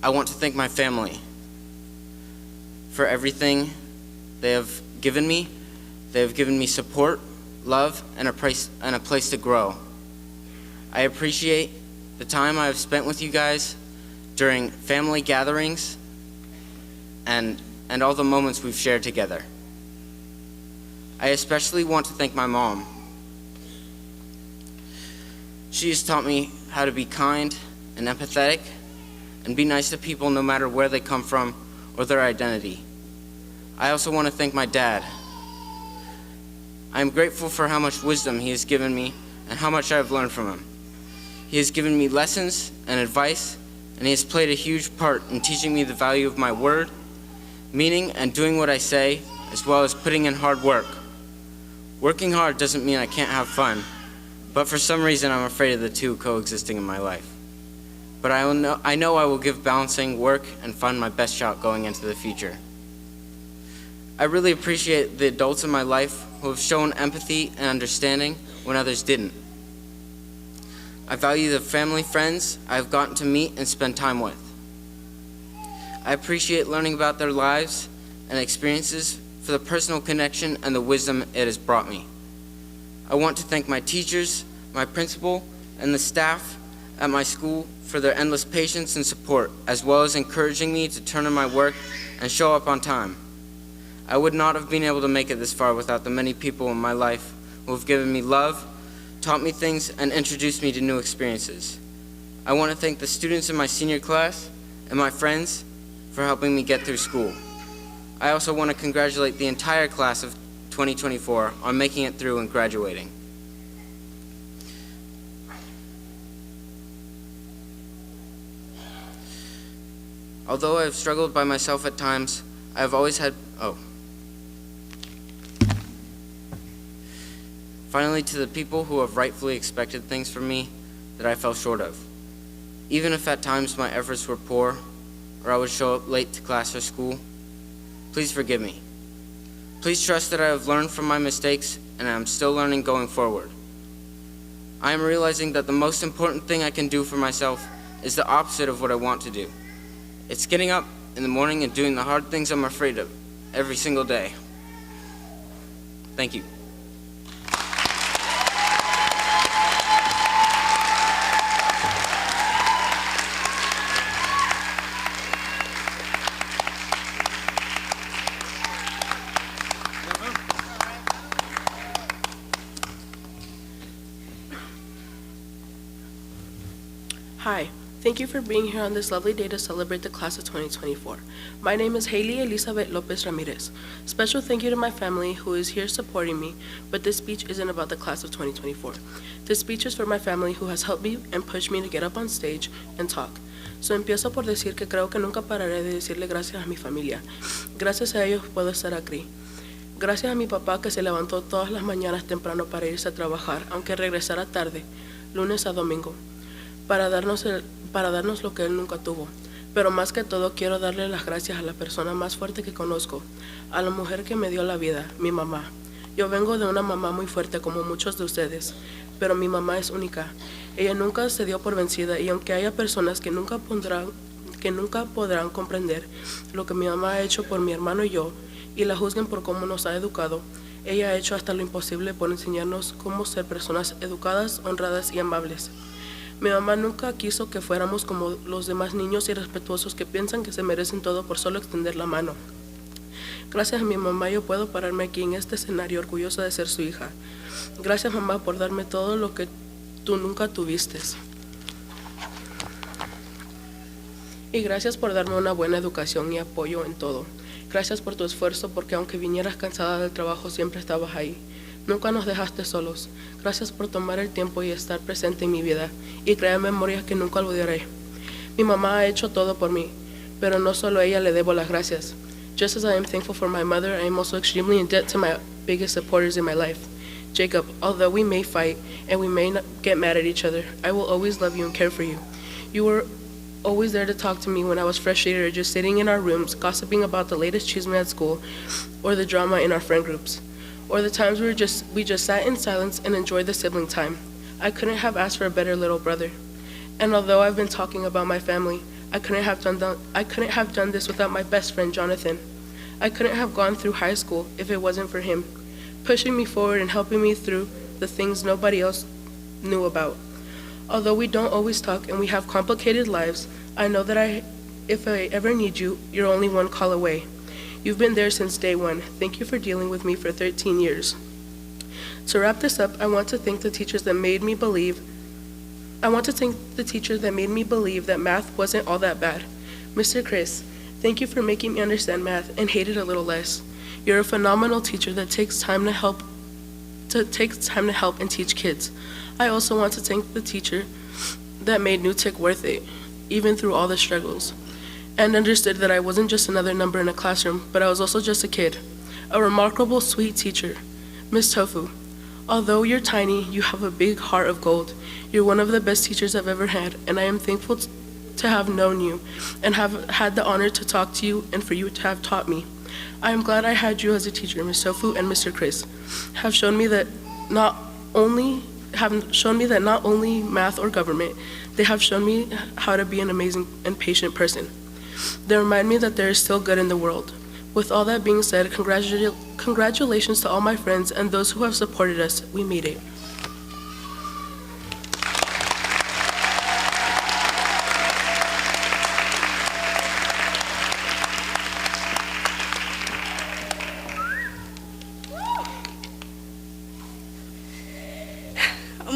I want to thank my family for everything they have given me. They have given me support, love, and a place to grow. I appreciate the time I have spent with you guys during family gatherings and all the moments we've shared together. I especially want to thank my mom. She has taught me how to be kind and empathetic and be nice to people no matter where they come from or their identity. I also want to thank my dad. I am grateful for how much wisdom he has given me and how much I have learned from him. He has given me lessons and advice, and he has played a huge part in teaching me the value of my word, meaning and doing what I say, as well as putting in hard work. Working hard doesn't mean I can't have fun, but for some reason I'm afraid of the two coexisting in my life. But I know I will give balancing work and fun my best shot going into the future. I really appreciate the adults in my life who have shown empathy and understanding when others didn't. I value the family friends I've gotten to meet and spend time with. I appreciate learning about their lives and experiences for the personal connection and the wisdom it has brought me. I want to thank my teachers, my principal, and the staff at my school for their endless patience and support, as well as encouraging me to turn in my work and show up on time. I would not have been able to make it this far without the many people in my life who have given me love, taught me things, and introduced me to new experiences. I want to thank the students in my senior class and my friends for helping me get through school. I also want to congratulate the entire class of 2024 on making it through and graduating. Although I have struggled by myself at times, I have always had, Finally, to the people who have rightfully expected things from me that I fell short of. Even if at times my efforts were poor, or I would show up late to class or school, please forgive me. Please trust that I have learned from my mistakes and I am still learning going forward. I am realizing that the most important thing I can do for myself is the opposite of what I want to do. It's getting up in the morning and doing the hard things I'm afraid of every single day. Thank you. Hi, thank you for being here on this lovely day to celebrate the class of 2024. My name is Haley Elizabeth Lopez Ramirez. Special thank you to my family who is here supporting me, but this speech isn't about the class of 2024. This speech is for my family who has helped me and pushed me to get up on stage and talk. So empiezo por decir que creo que nunca pararé de decirle gracias a mi familia. Gracias a ellos puedo estar aquí. Gracias a mi papá que se levantó todas las mañanas temprano para irse a trabajar, aunque regresara tarde, lunes a domingo, para darnos lo que él nunca tuvo. Pero más que todo quiero darle las gracias a la persona más fuerte que conozco, a la mujer que me dio la vida, mi mamá. Yo vengo de una mamá muy fuerte como muchos de ustedes, pero mi mamá es única. Ella nunca se dio por vencida y aunque haya personas que nunca podrán comprender lo que mi mamá ha hecho por mi hermano y yo y la juzguen por cómo nos ha educado, ella ha hecho hasta lo imposible por enseñarnos cómo ser personas educadas, honradas y amables. Mi mamá nunca quiso que fuéramos como los demás niños irrespetuosos que piensan que se merecen todo por solo extender la mano. Gracias a mi mamá yo puedo pararme aquí en este escenario orgullosa de ser su hija. Gracias, mamá, por darme todo lo que tú nunca tuviste. Y gracias por darme una buena educación y apoyo en todo. Gracias por tu esfuerzo, porque aunque vinieras cansada del trabajo, siempre estabas ahí. Nunca nos dejaste solos. Gracias por tomar el tiempo y estar presente en mi vida y crear memorias que nunca olvidaré. Mi mamá ha hecho todo por mí, pero no solo a ella le debo las gracias. Just as I am thankful for my mother, I am also extremely in debt to my biggest supporters in my life. Jacob, although we may fight and we may not get mad at each other, I will always love you and care for you. You were always there to talk to me when I was frustrated or just sitting in our rooms gossiping about the latest chisme at school or the drama in our friend groups, or the times we just sat in silence and enjoyed the sibling time. I couldn't have asked for a better little brother. And although I've been talking about my family, I couldn't have done this without my best friend, Jonathan. I couldn't have gone through high school if it wasn't for him, pushing me forward and helping me through the things nobody else knew about. Although we don't always talk and we have complicated lives, I know that if I ever need you, you're only one call away. You've been there since day one. Thank you for dealing with me for 13 years. To wrap this up, I want to thank the teachers that made me believe that math wasn't all that bad. Mr. Chris, thank you for making me understand math and hate it a little less. You're a phenomenal teacher that takes time to help and teach kids. I also want to thank the teacher that made New Tech worth it, even through all the struggles, and understood that I wasn't just another number in a classroom, but I was also just a kid. A remarkable, sweet teacher. Miss Tofu, although you're tiny, you have a big heart of gold. You're one of the best teachers I've ever had, and I am thankful to have known you and have had the honor to talk to you and for you to have taught me. I am glad I had you as a teacher. Miss Tofu and Mr. Chris have shown me that not only math or government, they have shown me how to be an amazing and patient person. They remind me that there is still good in the world. With all that being said, congratulations to all my friends and those who have supported us. We made it.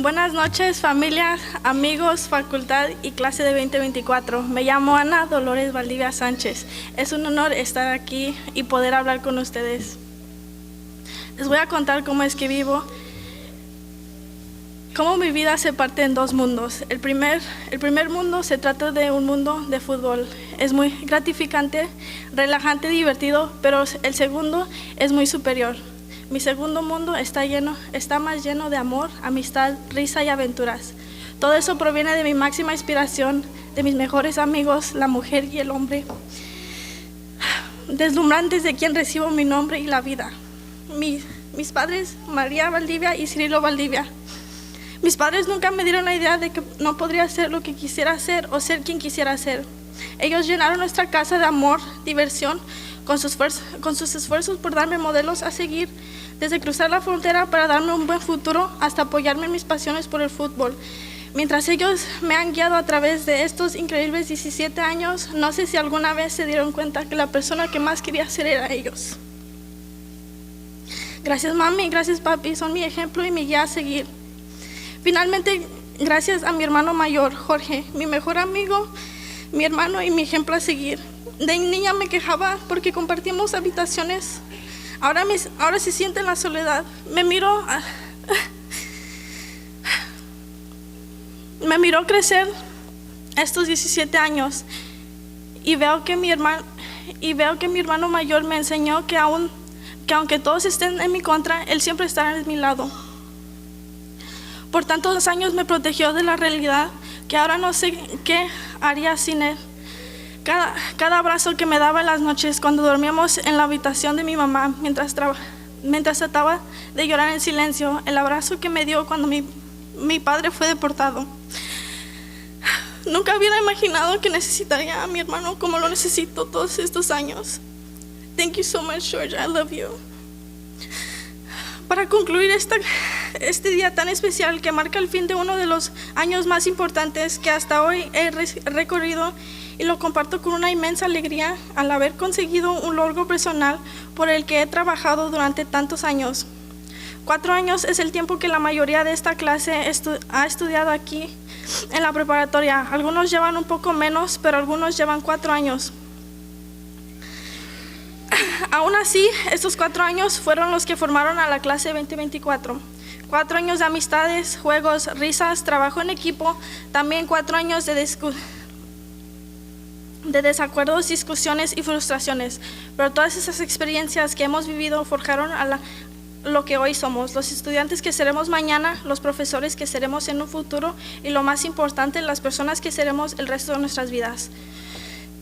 Buenas noches, familia, amigos, facultad y clase de 2024. Me llamo Ana Dolores Valdivia Sánchez. Es un honor estar aquí y poder hablar con ustedes. Les voy a contar cómo es que vivo, cómo mi vida se parte en dos mundos. El primer mundo se trata de un mundo de fútbol. Es muy gratificante, relajante, divertido, pero el segundo es muy superior. Mi segundo mundo está más lleno de amor, amistad, risa y aventuras. Todo eso proviene de mi máxima inspiración, de mis mejores amigos, la mujer y el hombre, deslumbrantes de quien recibo mi nombre y la vida. Mis padres, María Valdivia y Cirilo Valdivia. Mis padres nunca me dieron la idea de que no podría hacer lo que quisiera hacer o ser quien quisiera ser. Ellos llenaron nuestra casa de amor, diversión, con sus esfuerzos por darme modelos a seguir, desde cruzar la frontera para darme un buen futuro hasta apoyarme en mis pasiones por el fútbol. Mientras ellos me han guiado a través de estos increíbles 17 años, no sé si alguna vez se dieron cuenta que la persona que más quería ser era ellos. Gracias mami, gracias papi, son mi ejemplo y mi guía a seguir. Finalmente, gracias a mi hermano mayor, Jorge, mi mejor amigo, mi hermano y mi ejemplo a seguir. De niña me quejaba porque compartimos habitaciones. Ahora se siente en la soledad. Me miró crecer estos 17 años y veo que mi hermano mayor me enseñó que aunque todos estén en mi contra, él siempre estará en mi lado. Por tantos años me protegió de la realidad que ahora no sé qué haría sin él. Cada abrazo que me daba en las noches cuando dormíamos en la habitación de mi mamá mientras trataba de llorar en silencio, el abrazo que me dio cuando mi padre fue deportado. Nunca hubiera imaginado que necesitaría a mi hermano como lo necesito todos estos años. Thank you so much, George. I love you. Para concluir este día tan especial que marca el fin de uno de los años más importantes que hasta hoy he recorrido y lo comparto con una inmensa alegría al haber conseguido un logro personal por el que he trabajado durante tantos años. 4 años es el tiempo que la mayoría de esta clase ha estudiado aquí en la preparatoria. Algunos llevan un poco menos, pero algunos llevan 4 años. Aún así, estos 4 años fueron los que formaron a la clase 2024. 4 años de amistades, juegos, risas, trabajo en equipo, también 4 años de desacuerdos, discusiones y frustraciones. Pero todas esas experiencias que hemos vivido forjaron a lo que hoy somos, los estudiantes que seremos mañana, los profesores que seremos en un futuro y lo más importante, las personas que seremos el resto de nuestras vidas.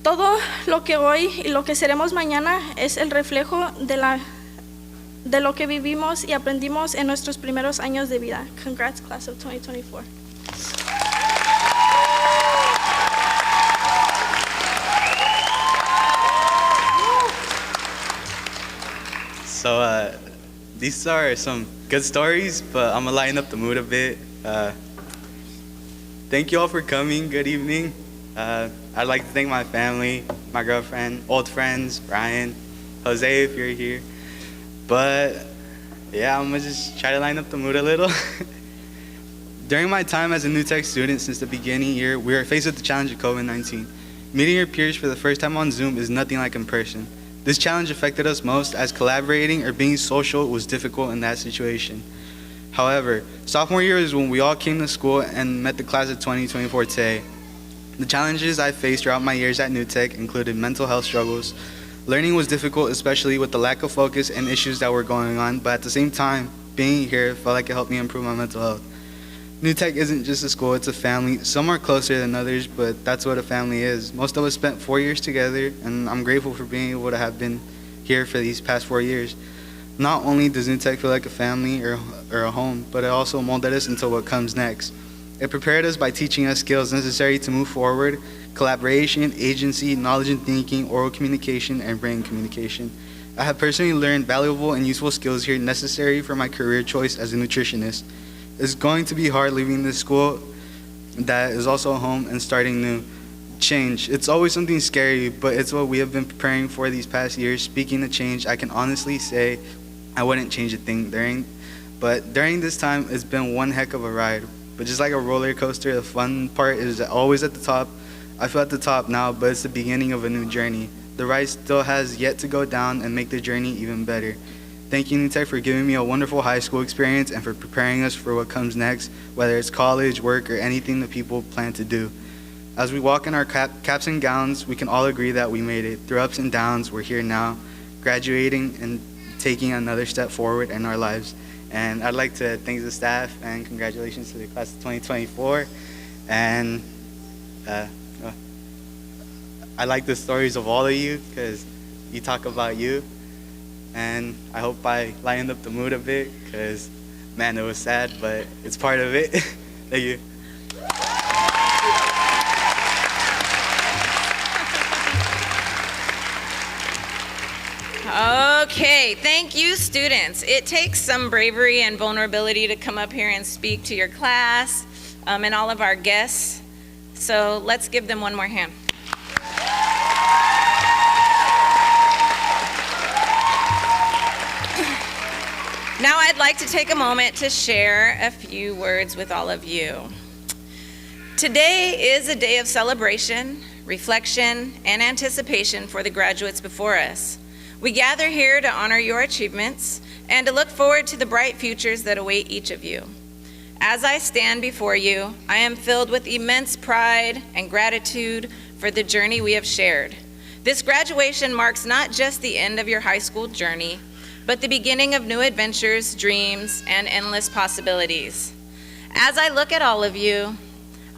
Todo lo que hoy y lo que seremos mañana es el reflejo de lo que vivimos y aprendimos en nuestros primeros años de vida. Congrats, class of 2024. So these are some good stories, but I'm gonna lighten up the mood a bit. Thank you all for coming. Good evening. I'd like to thank my family, my girlfriend, old friends, Brian, Jose, if you're here. But yeah, I'm gonna just try to lighten up the mood a little. During my time as a New Tech student since the beginning year, we were faced with the challenge of COVID-19. Meeting your peers for the first time on Zoom is nothing like in person. This challenge affected us most as collaborating or being social was difficult in that situation. However, sophomore year is when we all came to school and met the class of 2024 today. The challenges I faced throughout my years at New Tech included mental health struggles. Learning was difficult, especially with the lack of focus and issues that were going on, but at the same time, being here felt like it helped me improve my mental health. New Tech isn't just a school, it's a family. Some are closer than others, but that's what a family is. Most of us spent 4 years together, and I'm grateful for being able to have been here for these past 4 years. Not only does New Tech feel like a family or a home, but it also molded us into what comes next. It prepared us by teaching us skills necessary to move forward: collaboration, agency, knowledge and thinking, oral communication, and brain communication. I have personally learned valuable and useful skills here necessary for my career choice as a nutritionist. It's going to be hard leaving this school that is also a home and starting new. Change. It's always something scary, but it's what we have been preparing for these past years. Speaking of change, I can honestly say I wouldn't change a thing during this time, it's been one heck of a ride. But just like a roller coaster, the fun part is always at the top. I feel at the top now, but it's the beginning of a new journey. The ride still has yet to go down and make the journey even better. Thank you, New Tech, for giving me a wonderful high school experience and for preparing us for what comes next, whether it's college, work, or anything that people plan to do. As we walk in our caps and gowns, we can all agree that we made it. Through ups and downs, we're here now, graduating and taking another step forward in our lives. And I'd like to thank the staff and congratulations to the class of 2024. And I like the stories of all of you because you talk about you. And I hope I lightened up the mood a bit because, man, it was sad, but it's part of it. Thank you. Okay, thank you, students. It takes some bravery and vulnerability to come up here and speak to your class and all of our guests. So let's give them one more hand. Now I'd like to take a moment to share a few words with all of you. Today is a day of celebration, reflection, and anticipation for the graduates before us. We gather here to honor your achievements and to look forward to the bright futures that await each of you. As I stand before you, I am filled with immense pride and gratitude for the journey we have shared. This graduation marks not just the end of your high school journey, but the beginning of new adventures, dreams, and endless possibilities. As I look at all of you,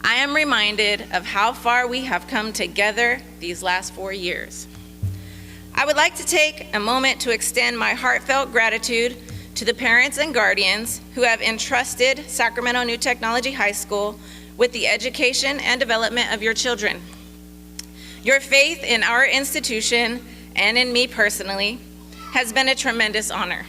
I am reminded of how far we have come together these last 4 years. I would like to take a moment to extend my heartfelt gratitude to the parents and guardians who have entrusted Sacramento New Technology High School with the education and development of your children. Your faith in our institution and in me personally has been a tremendous honor.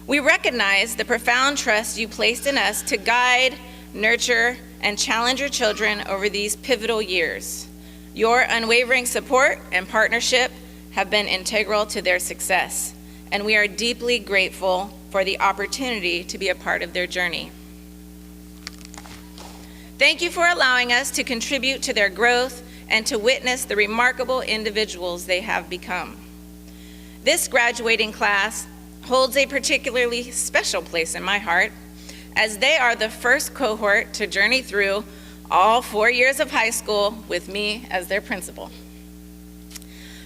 We recognize the profound trust you placed in us to guide, nurture, and challenge your children over these pivotal years. Your unwavering support and partnership have been integral to their success, and we are deeply grateful for the opportunity to be a part of their journey. Thank you for allowing us to contribute to their growth and to witness the remarkable individuals they have become. This graduating class holds a particularly special place in my heart, as they are the first cohort to journey through all 4 years of high school with me as their principal.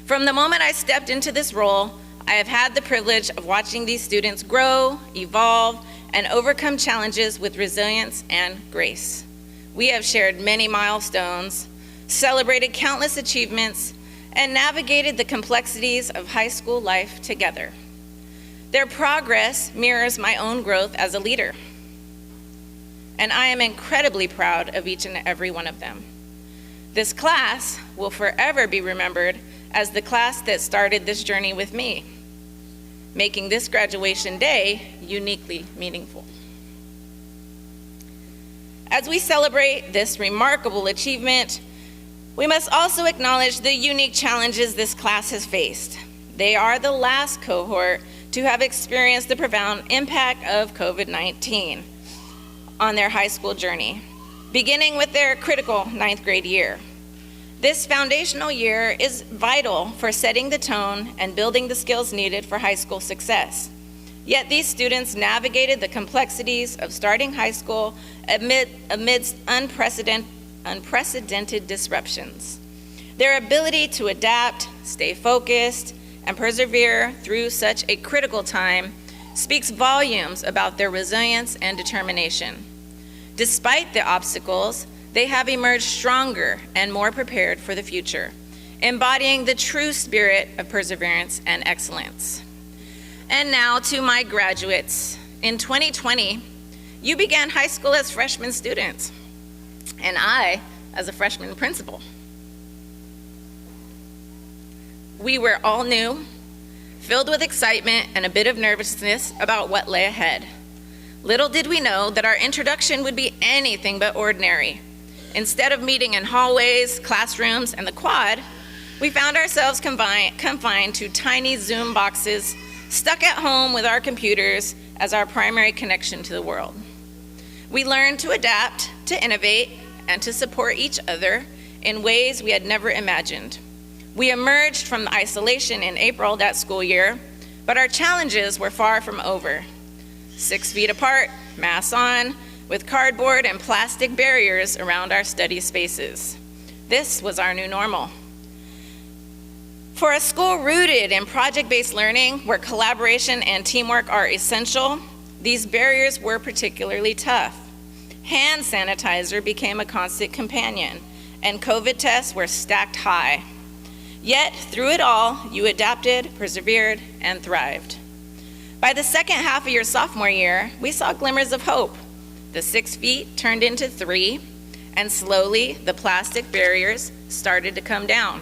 From the moment I stepped into this role, I have had the privilege of watching these students grow, evolve, and overcome challenges with resilience and grace. We have shared many milestones, celebrated countless achievements, and navigated the complexities of high school life together. Their progress mirrors my own growth as a leader, and I am incredibly proud of each and every one of them. This class will forever be remembered as the class that started this journey with me, making this graduation day uniquely meaningful. As we celebrate this remarkable achievement, we must also acknowledge the unique challenges this class has faced. They are the last cohort to have experienced the profound impact of COVID-19 on their high school journey, beginning with their critical 9th grade year. This foundational year is vital for setting the tone and building the skills needed for high school success. Yet these students navigated the complexities of starting high school amidst unprecedented disruptions. Their ability to adapt, stay focused, and persevere through such a critical time speaks volumes about their resilience and determination. Despite the obstacles, they have emerged stronger and more prepared for the future, embodying the true spirit of perseverance and excellence. And now to my graduates. In 2020, you began high school as freshman students, and I as a freshman principal. We were all new, filled with excitement and a bit of nervousness about what lay ahead. Little did we know that our introduction would be anything but ordinary. Instead of meeting in hallways, classrooms, and the quad, we found ourselves confined to tiny Zoom boxes, stuck at home with our computers as our primary connection to the world. We learned to adapt, to innovate, and to support each other in ways we had never imagined. We emerged from the isolation in April that school year, but our challenges were far from over. 6 feet apart, masks on, with cardboard and plastic barriers around our study spaces. This was our new normal. For a school rooted in project-based learning, where collaboration and teamwork are essential, these barriers were particularly tough. Hand sanitizer became a constant companion, and COVID tests were stacked high. Yet, through it all, you adapted, persevered, and thrived. By the second half of your sophomore year, we saw glimmers of hope. The 6 feet turned into 3, and slowly the plastic barriers started to come down.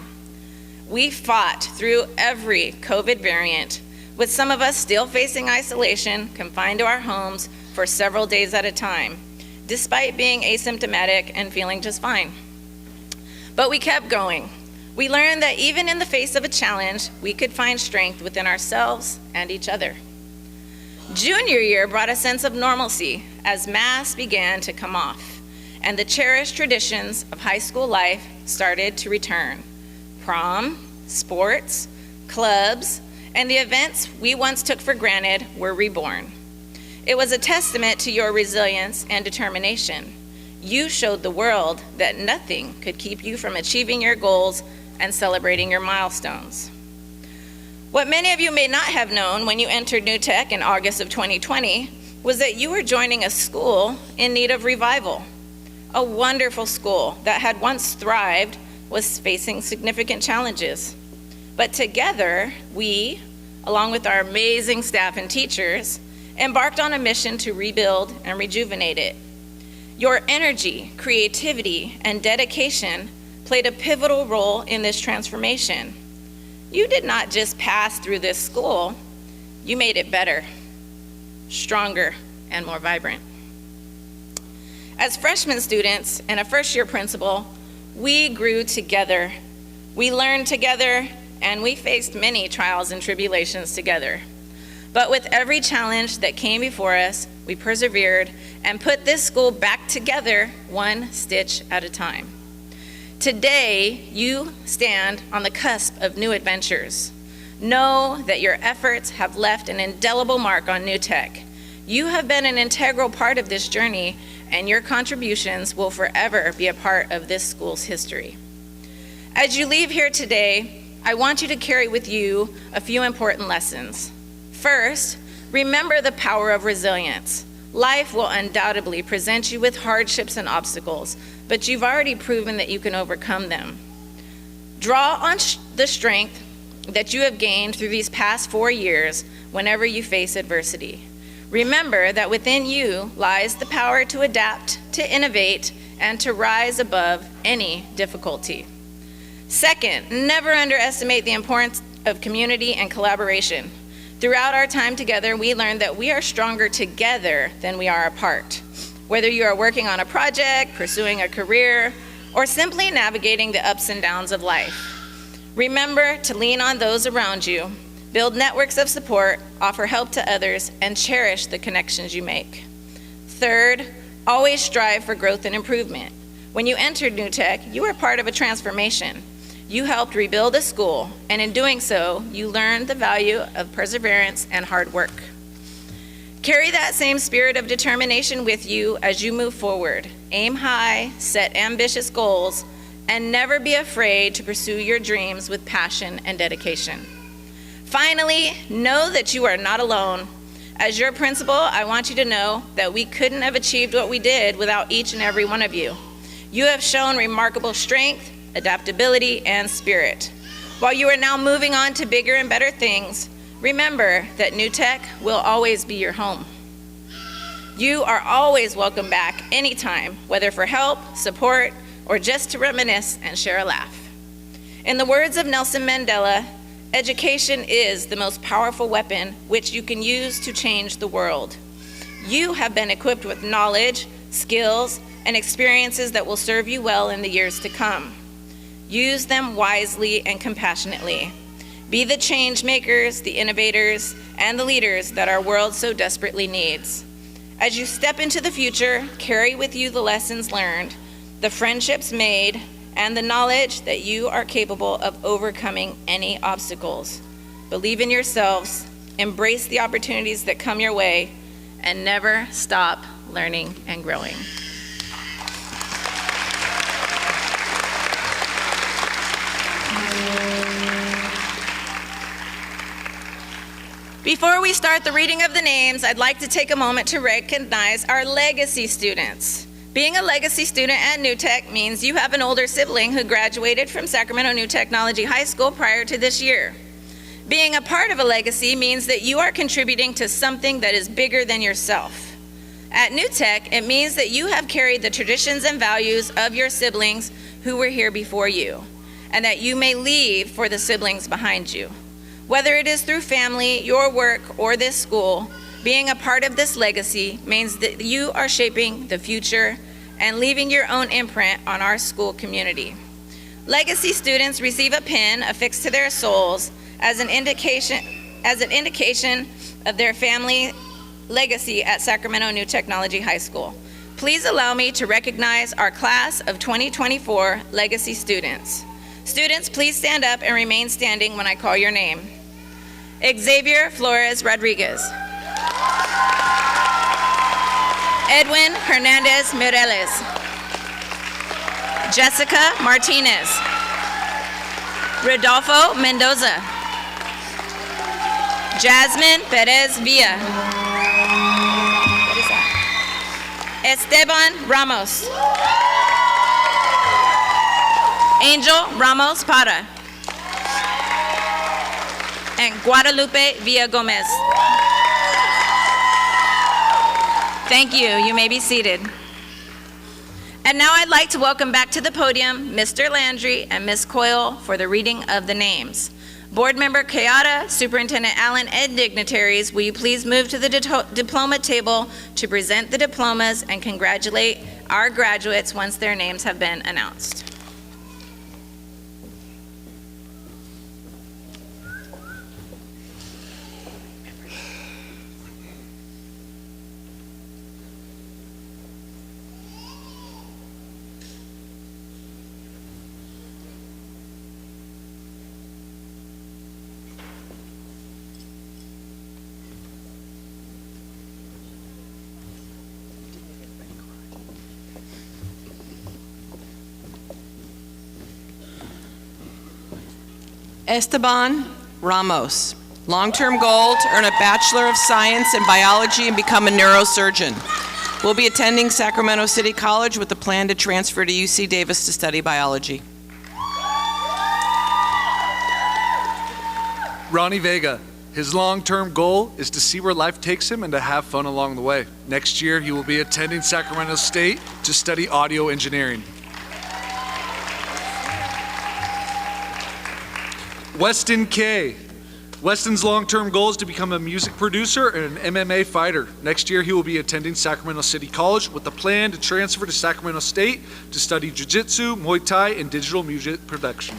We fought through every COVID variant, with some of us still facing isolation, confined to our homes for several days at a time, despite being asymptomatic and feeling just fine. But we kept going. We learned that even in the face of a challenge, we could find strength within ourselves and each other. Junior year brought a sense of normalcy as masks began to come off, and the cherished traditions of high school life started to return. Prom, sports, clubs, and the events we once took for granted were reborn. It was a testament to your resilience and determination. You showed the world that nothing could keep you from achieving your goals and celebrating your milestones. What many of you may not have known when you entered New Tech in August of 2020 was that you were joining a school in need of revival. A wonderful school that had once thrived was facing significant challenges. But together, we, along with our amazing staff and teachers, embarked on a mission to rebuild and rejuvenate it. Your energy, creativity, and dedication played a pivotal role in this transformation. You did not just pass through this school, you made it better, stronger, and more vibrant. As freshman students and a first-year principal, We grew together. We learned together, and we faced many trials and tribulations together. But with every challenge that came before us, we persevered and put this school back together one stitch at a time. Today, you stand on the cusp of new adventures. Know that your efforts have left an indelible mark on New Tech. You have been an integral part of this journey, and your contributions will forever be a part of this school's history. As you leave here today, I want you to carry with you a few important lessons. First, remember the power of resilience. Life will undoubtedly present you with hardships and obstacles, but you've already proven that you can overcome them. Draw on the strength that you have gained through these past 4 years whenever you face adversity. Remember that within you lies the power to adapt, to innovate, and to rise above any difficulty. Second, never underestimate the importance of community and collaboration. Throughout our time together, we learned that we are stronger together than we are apart. Whether you are working on a project, pursuing a career, or simply navigating the ups and downs of life, remember to lean on those around you, build networks of support, offer help to others, and cherish the connections you make. Third, always strive for growth and improvement. When you entered New Tech, you were part of a transformation. You helped rebuild a school, and in doing so, you learned the value of perseverance and hard work. Carry that same spirit of determination with you as you move forward. Aim high, set ambitious goals, and never be afraid to pursue your dreams with passion and dedication. Finally, know that you are not alone. As your principal, I want you to know that we couldn't have achieved what we did without each and every one of you. You have shown remarkable strength, adaptability, and spirit. While you are now moving on to bigger and better things, remember that New Tech will always be your home. You are always welcome back anytime, whether for help, support, or just to reminisce and share a laugh. In the words of Nelson Mandela, education is the most powerful weapon which you can use to change the world. You have been equipped with knowledge, skills, and experiences that will serve you well in the years to come. Use them wisely and compassionately. Be the change makers, the innovators, and the leaders that our world so desperately needs. As you step into the future, carry with you the lessons learned, the friendships made, and the knowledge that you are capable of overcoming any obstacles. Believe in yourselves, embrace the opportunities that come your way, and never stop learning and growing. Before we start the reading of the names, I'd like to take a moment to recognize our legacy students. Being a legacy student at New Tech means you have an older sibling who graduated from Sacramento New Technology High School prior to this year. Being a part of a legacy means that you are contributing to something that is bigger than yourself. At New Tech, it means that you have carried the traditions and values of your siblings who were here before you, and that you may leave for the siblings behind you. Whether it is through family, your work, or this school, being a part of this legacy means that you are shaping the future and leaving your own imprint on our school community. Legacy students receive a pin affixed to their soles as an indication of their family legacy at Sacramento New Technology High School. Please allow me to recognize our class of 2024 legacy students. Students, please stand up and remain standing when I call your name. Xavier Flores Rodriguez. Edwin Hernandez Mireles. Jessica Martinez. Rodolfo Mendoza. Jasmine Perez Villa. What is that? Esteban Ramos. Angel Ramos Para. And Guadalupe Villa Gomez. Thank you. You may be seated. And now I'd like to welcome back to the podium Mr. Landry and Ms. Coyle for the reading of the names. Board Member Kayada, Superintendent Allen, and dignitaries, will you please move to the diploma table to present the diplomas and congratulate our graduates once their names have been announced. Esteban Ramos. Long-term goal to earn a Bachelor of Science in Biology and become a neurosurgeon. Will be attending Sacramento City College with a plan to transfer to UC Davis to study biology. Ronnie Vega. His long-term goal is to see where life takes him and to have fun along the way. Next year, he will be attending Sacramento State to study audio engineering. Weston K. Weston's long-term goal is to become a music producer and an MMA fighter. Next year, he will be attending Sacramento City College with a plan to transfer to Sacramento State to study jiu-jitsu, Muay Thai, and digital music production.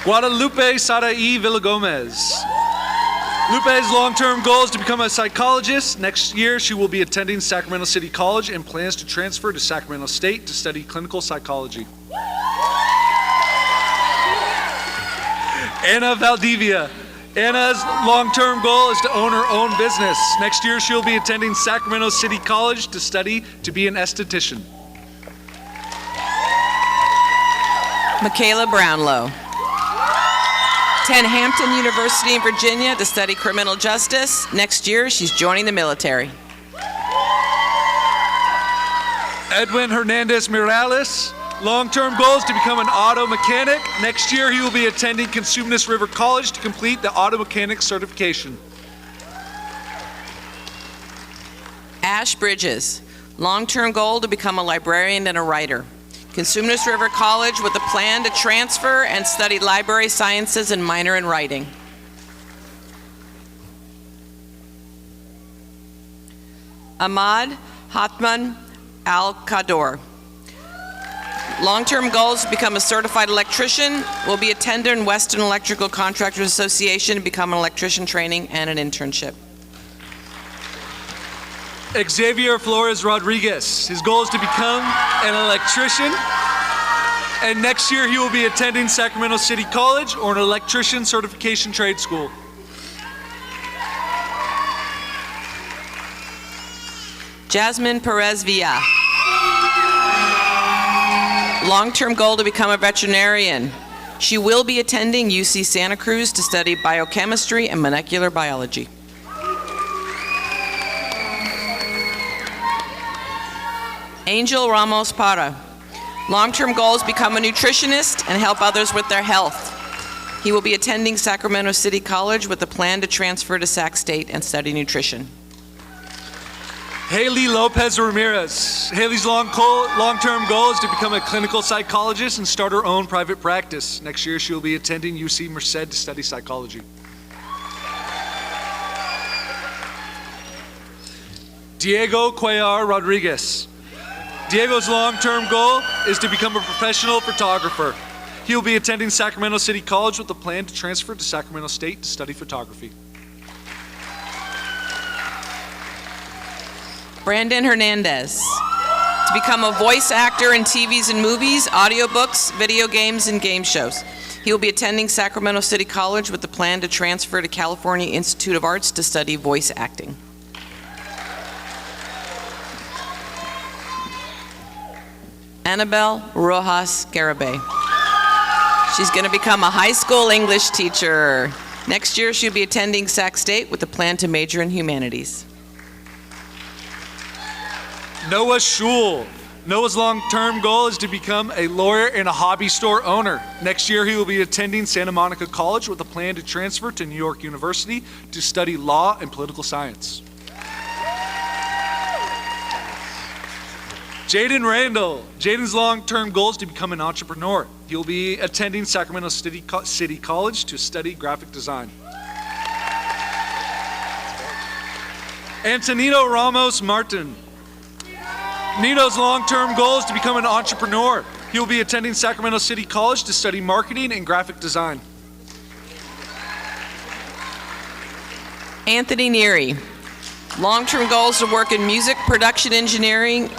Guadalupe Sarai Villagomez. Lupe's long-term goal is to become a psychologist. Next year, she will be attending Sacramento City College and plans to transfer to Sacramento State to study clinical psychology. Anna Valdivia. Anna's long-term goal is to own her own business. Next year, she'll be attending Sacramento City College to study to be an esthetician. Michaela Brownlow. Attend Hampton University in Virginia to study criminal justice. Next year, she's joining the military. Edwin Hernandez Morales. Long-term goal is to become an auto mechanic. Next year, he will be attending Cosumnes River College to complete the auto mechanic certification. Ash Bridges. Long-term goal to become a librarian and a writer. Cosumnes River College with a plan to transfer and study library sciences and minor in writing. Ahmad Hatman Al-Qador. Long-term goals to become a certified electrician, will be a tender in Western Electrical Contractors Association to become an electrician training and an internship. Xavier Flores Rodriguez. His goal is to become an electrician, and next year he will be attending Sacramento City College or an electrician certification trade school. Jasmine Perez Villa. Long-term goal to become a veterinarian. She will be attending UC Santa Cruz to study biochemistry and molecular biology. Angel Ramos Parra. Long-term goal is become a nutritionist and help others with their health. He will be attending Sacramento City College with a plan to transfer to Sac State and study nutrition. Haley Lopez Ramirez. Haley's long-term goal is to become a clinical psychologist and start her own private practice. Next year, she will be attending UC Merced to study psychology. Diego Cuellar Rodriguez. Diego's long-term goal is to become a professional photographer. He will be attending Sacramento City College with a plan to transfer to Sacramento State to study photography. Brandon Hernandez. To become a voice actor in TVs and movies, audiobooks, video games, and game shows. He will be attending Sacramento City College with a plan to transfer to California Institute of Arts to study voice acting. Annabelle Rojas Garibay. She's going to become a high school English teacher. Next year, she'll be attending Sac State with a plan to major in humanities. Noah Schul. Noah's long-term goal is to become a lawyer and a hobby store owner. Next year, he will be attending Santa Monica College with a plan to transfer to New York University to study law and political science. Jaden Randall. Jaden's long-term goal is to become an entrepreneur. He'll be attending Sacramento City College to study graphic design. Antonino Ramos Martin. Nito's long-term goal is to become an entrepreneur. He will be attending Sacramento City College to study marketing and graphic design. Anthony Neary. Long-term goal is to work in music production engineering.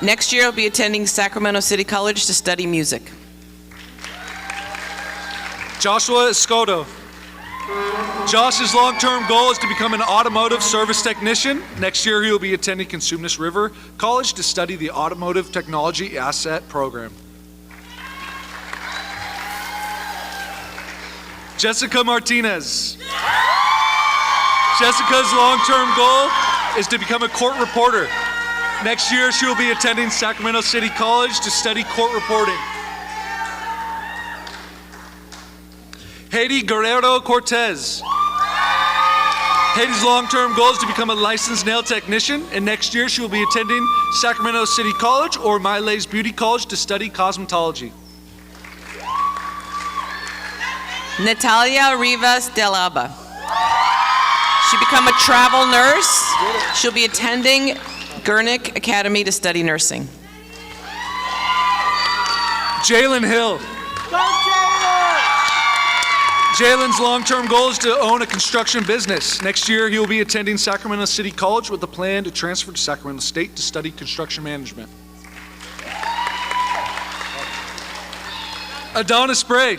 Next year, he'll be attending Sacramento City College to study music. Joshua Escoto. Josh's long-term goal is to become an automotive service technician. Next year, he will be attending Cosumnes River College to study the Automotive Technology Asset Program. Jessica Martinez. Jessica's long-term goal is to become a court reporter. Next year, she will be attending Sacramento City College to study court reporting. Haiti Guerrero Cortez. Haiti's long-term goal is to become a licensed nail technician, and next year she will be attending Sacramento City College or Miles Beauty College to study cosmetology. Natalia Rivas Del Alba. She become a travel nurse. She'll be attending Gurnick Academy to study nursing. Jalen Hill. Jalen's long-term goal is to own a construction business. Next year, he will be attending Sacramento City College with a plan to transfer to Sacramento State to study construction management. Adonis Spray.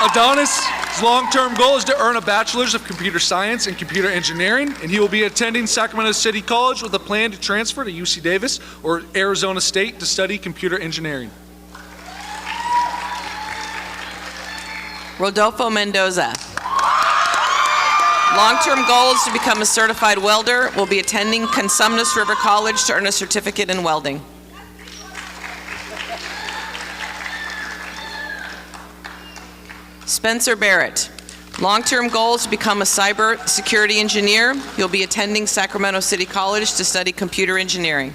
Adonis' long-term goal is to earn a bachelor's of computer science and computer engineering, and he will be attending Sacramento City College with a plan to transfer to UC Davis or Arizona State to study computer engineering. Rodolfo Mendoza. Long-term goal is to become a certified welder. Will be attending Cosumnes River College to earn a certificate in welding. Spencer Barrett. Long-term goal is to become a cyber security engineer. He'll be attending Sacramento City College to study computer engineering.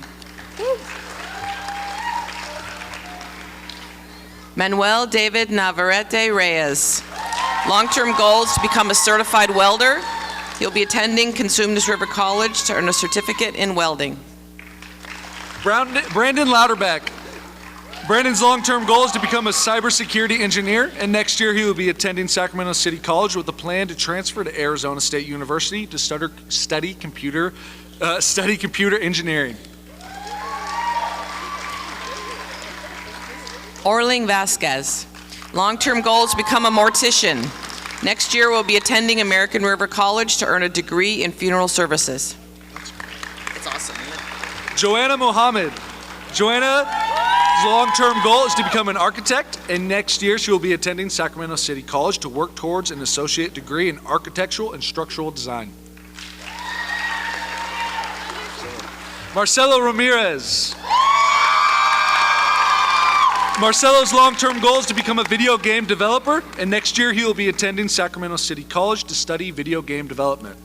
Manuel David Navarrete Reyes. Long-term goal is to become a certified welder. He'll be attending Cosumnes River College to earn a certificate in welding. Brandon Lauterbach. Brandon's long-term goal is to become a cybersecurity engineer, and next year he will be attending Sacramento City College with a plan to transfer to Arizona State University to study computer engineering. Orling Vasquez. Long-term goal is to become a mortician. Next year we'll be attending American River College to earn a degree in funeral services. It's awesome. Joanna Mohammed. Joanna's long-term goal is to become an architect, and next year she will be attending Sacramento City College to work towards an associate degree in architectural and structural design. Marcelo Ramirez. Marcelo's long-term goal is to become a video game developer, and next year he will be attending Sacramento City College to study video game development.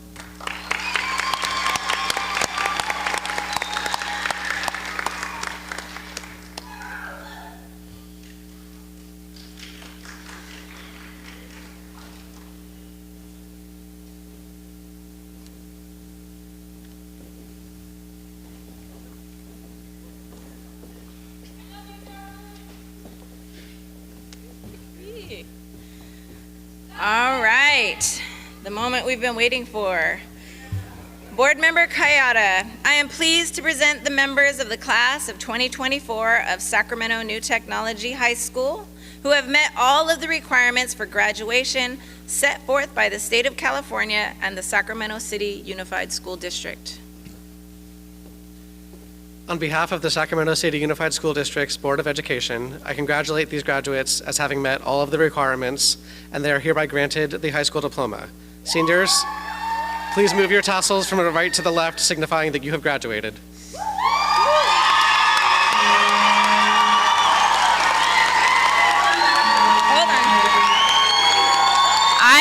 All right, the moment we've been waiting for. Board Member Kayada, I am pleased to present the members of the class of 2024 of Sacramento New Technology High School who have met all of the requirements for graduation set forth by the state of California and the Sacramento City Unified School District. On behalf of the Sacramento City Unified School District's Board of Education, I congratulate these graduates as having met all of the requirements, and they are hereby granted the high school diploma. Seniors, please move your tassels from the right to the left, signifying that you have graduated. Hold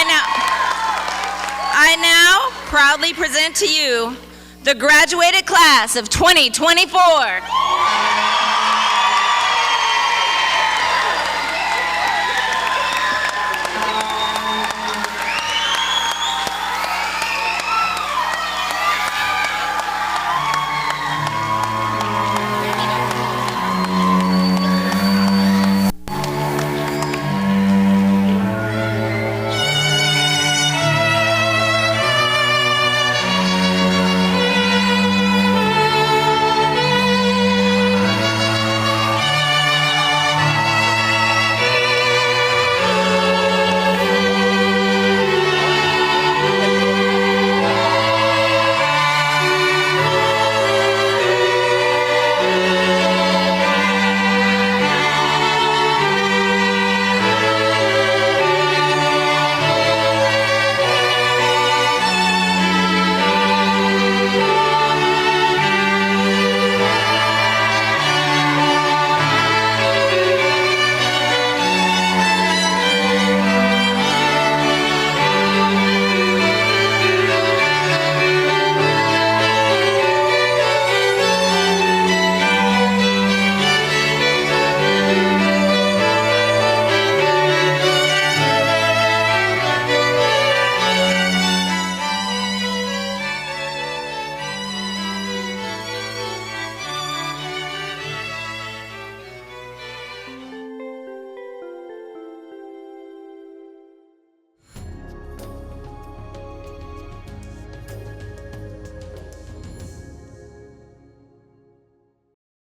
on. I now proudly present to you the graduated class of 2024.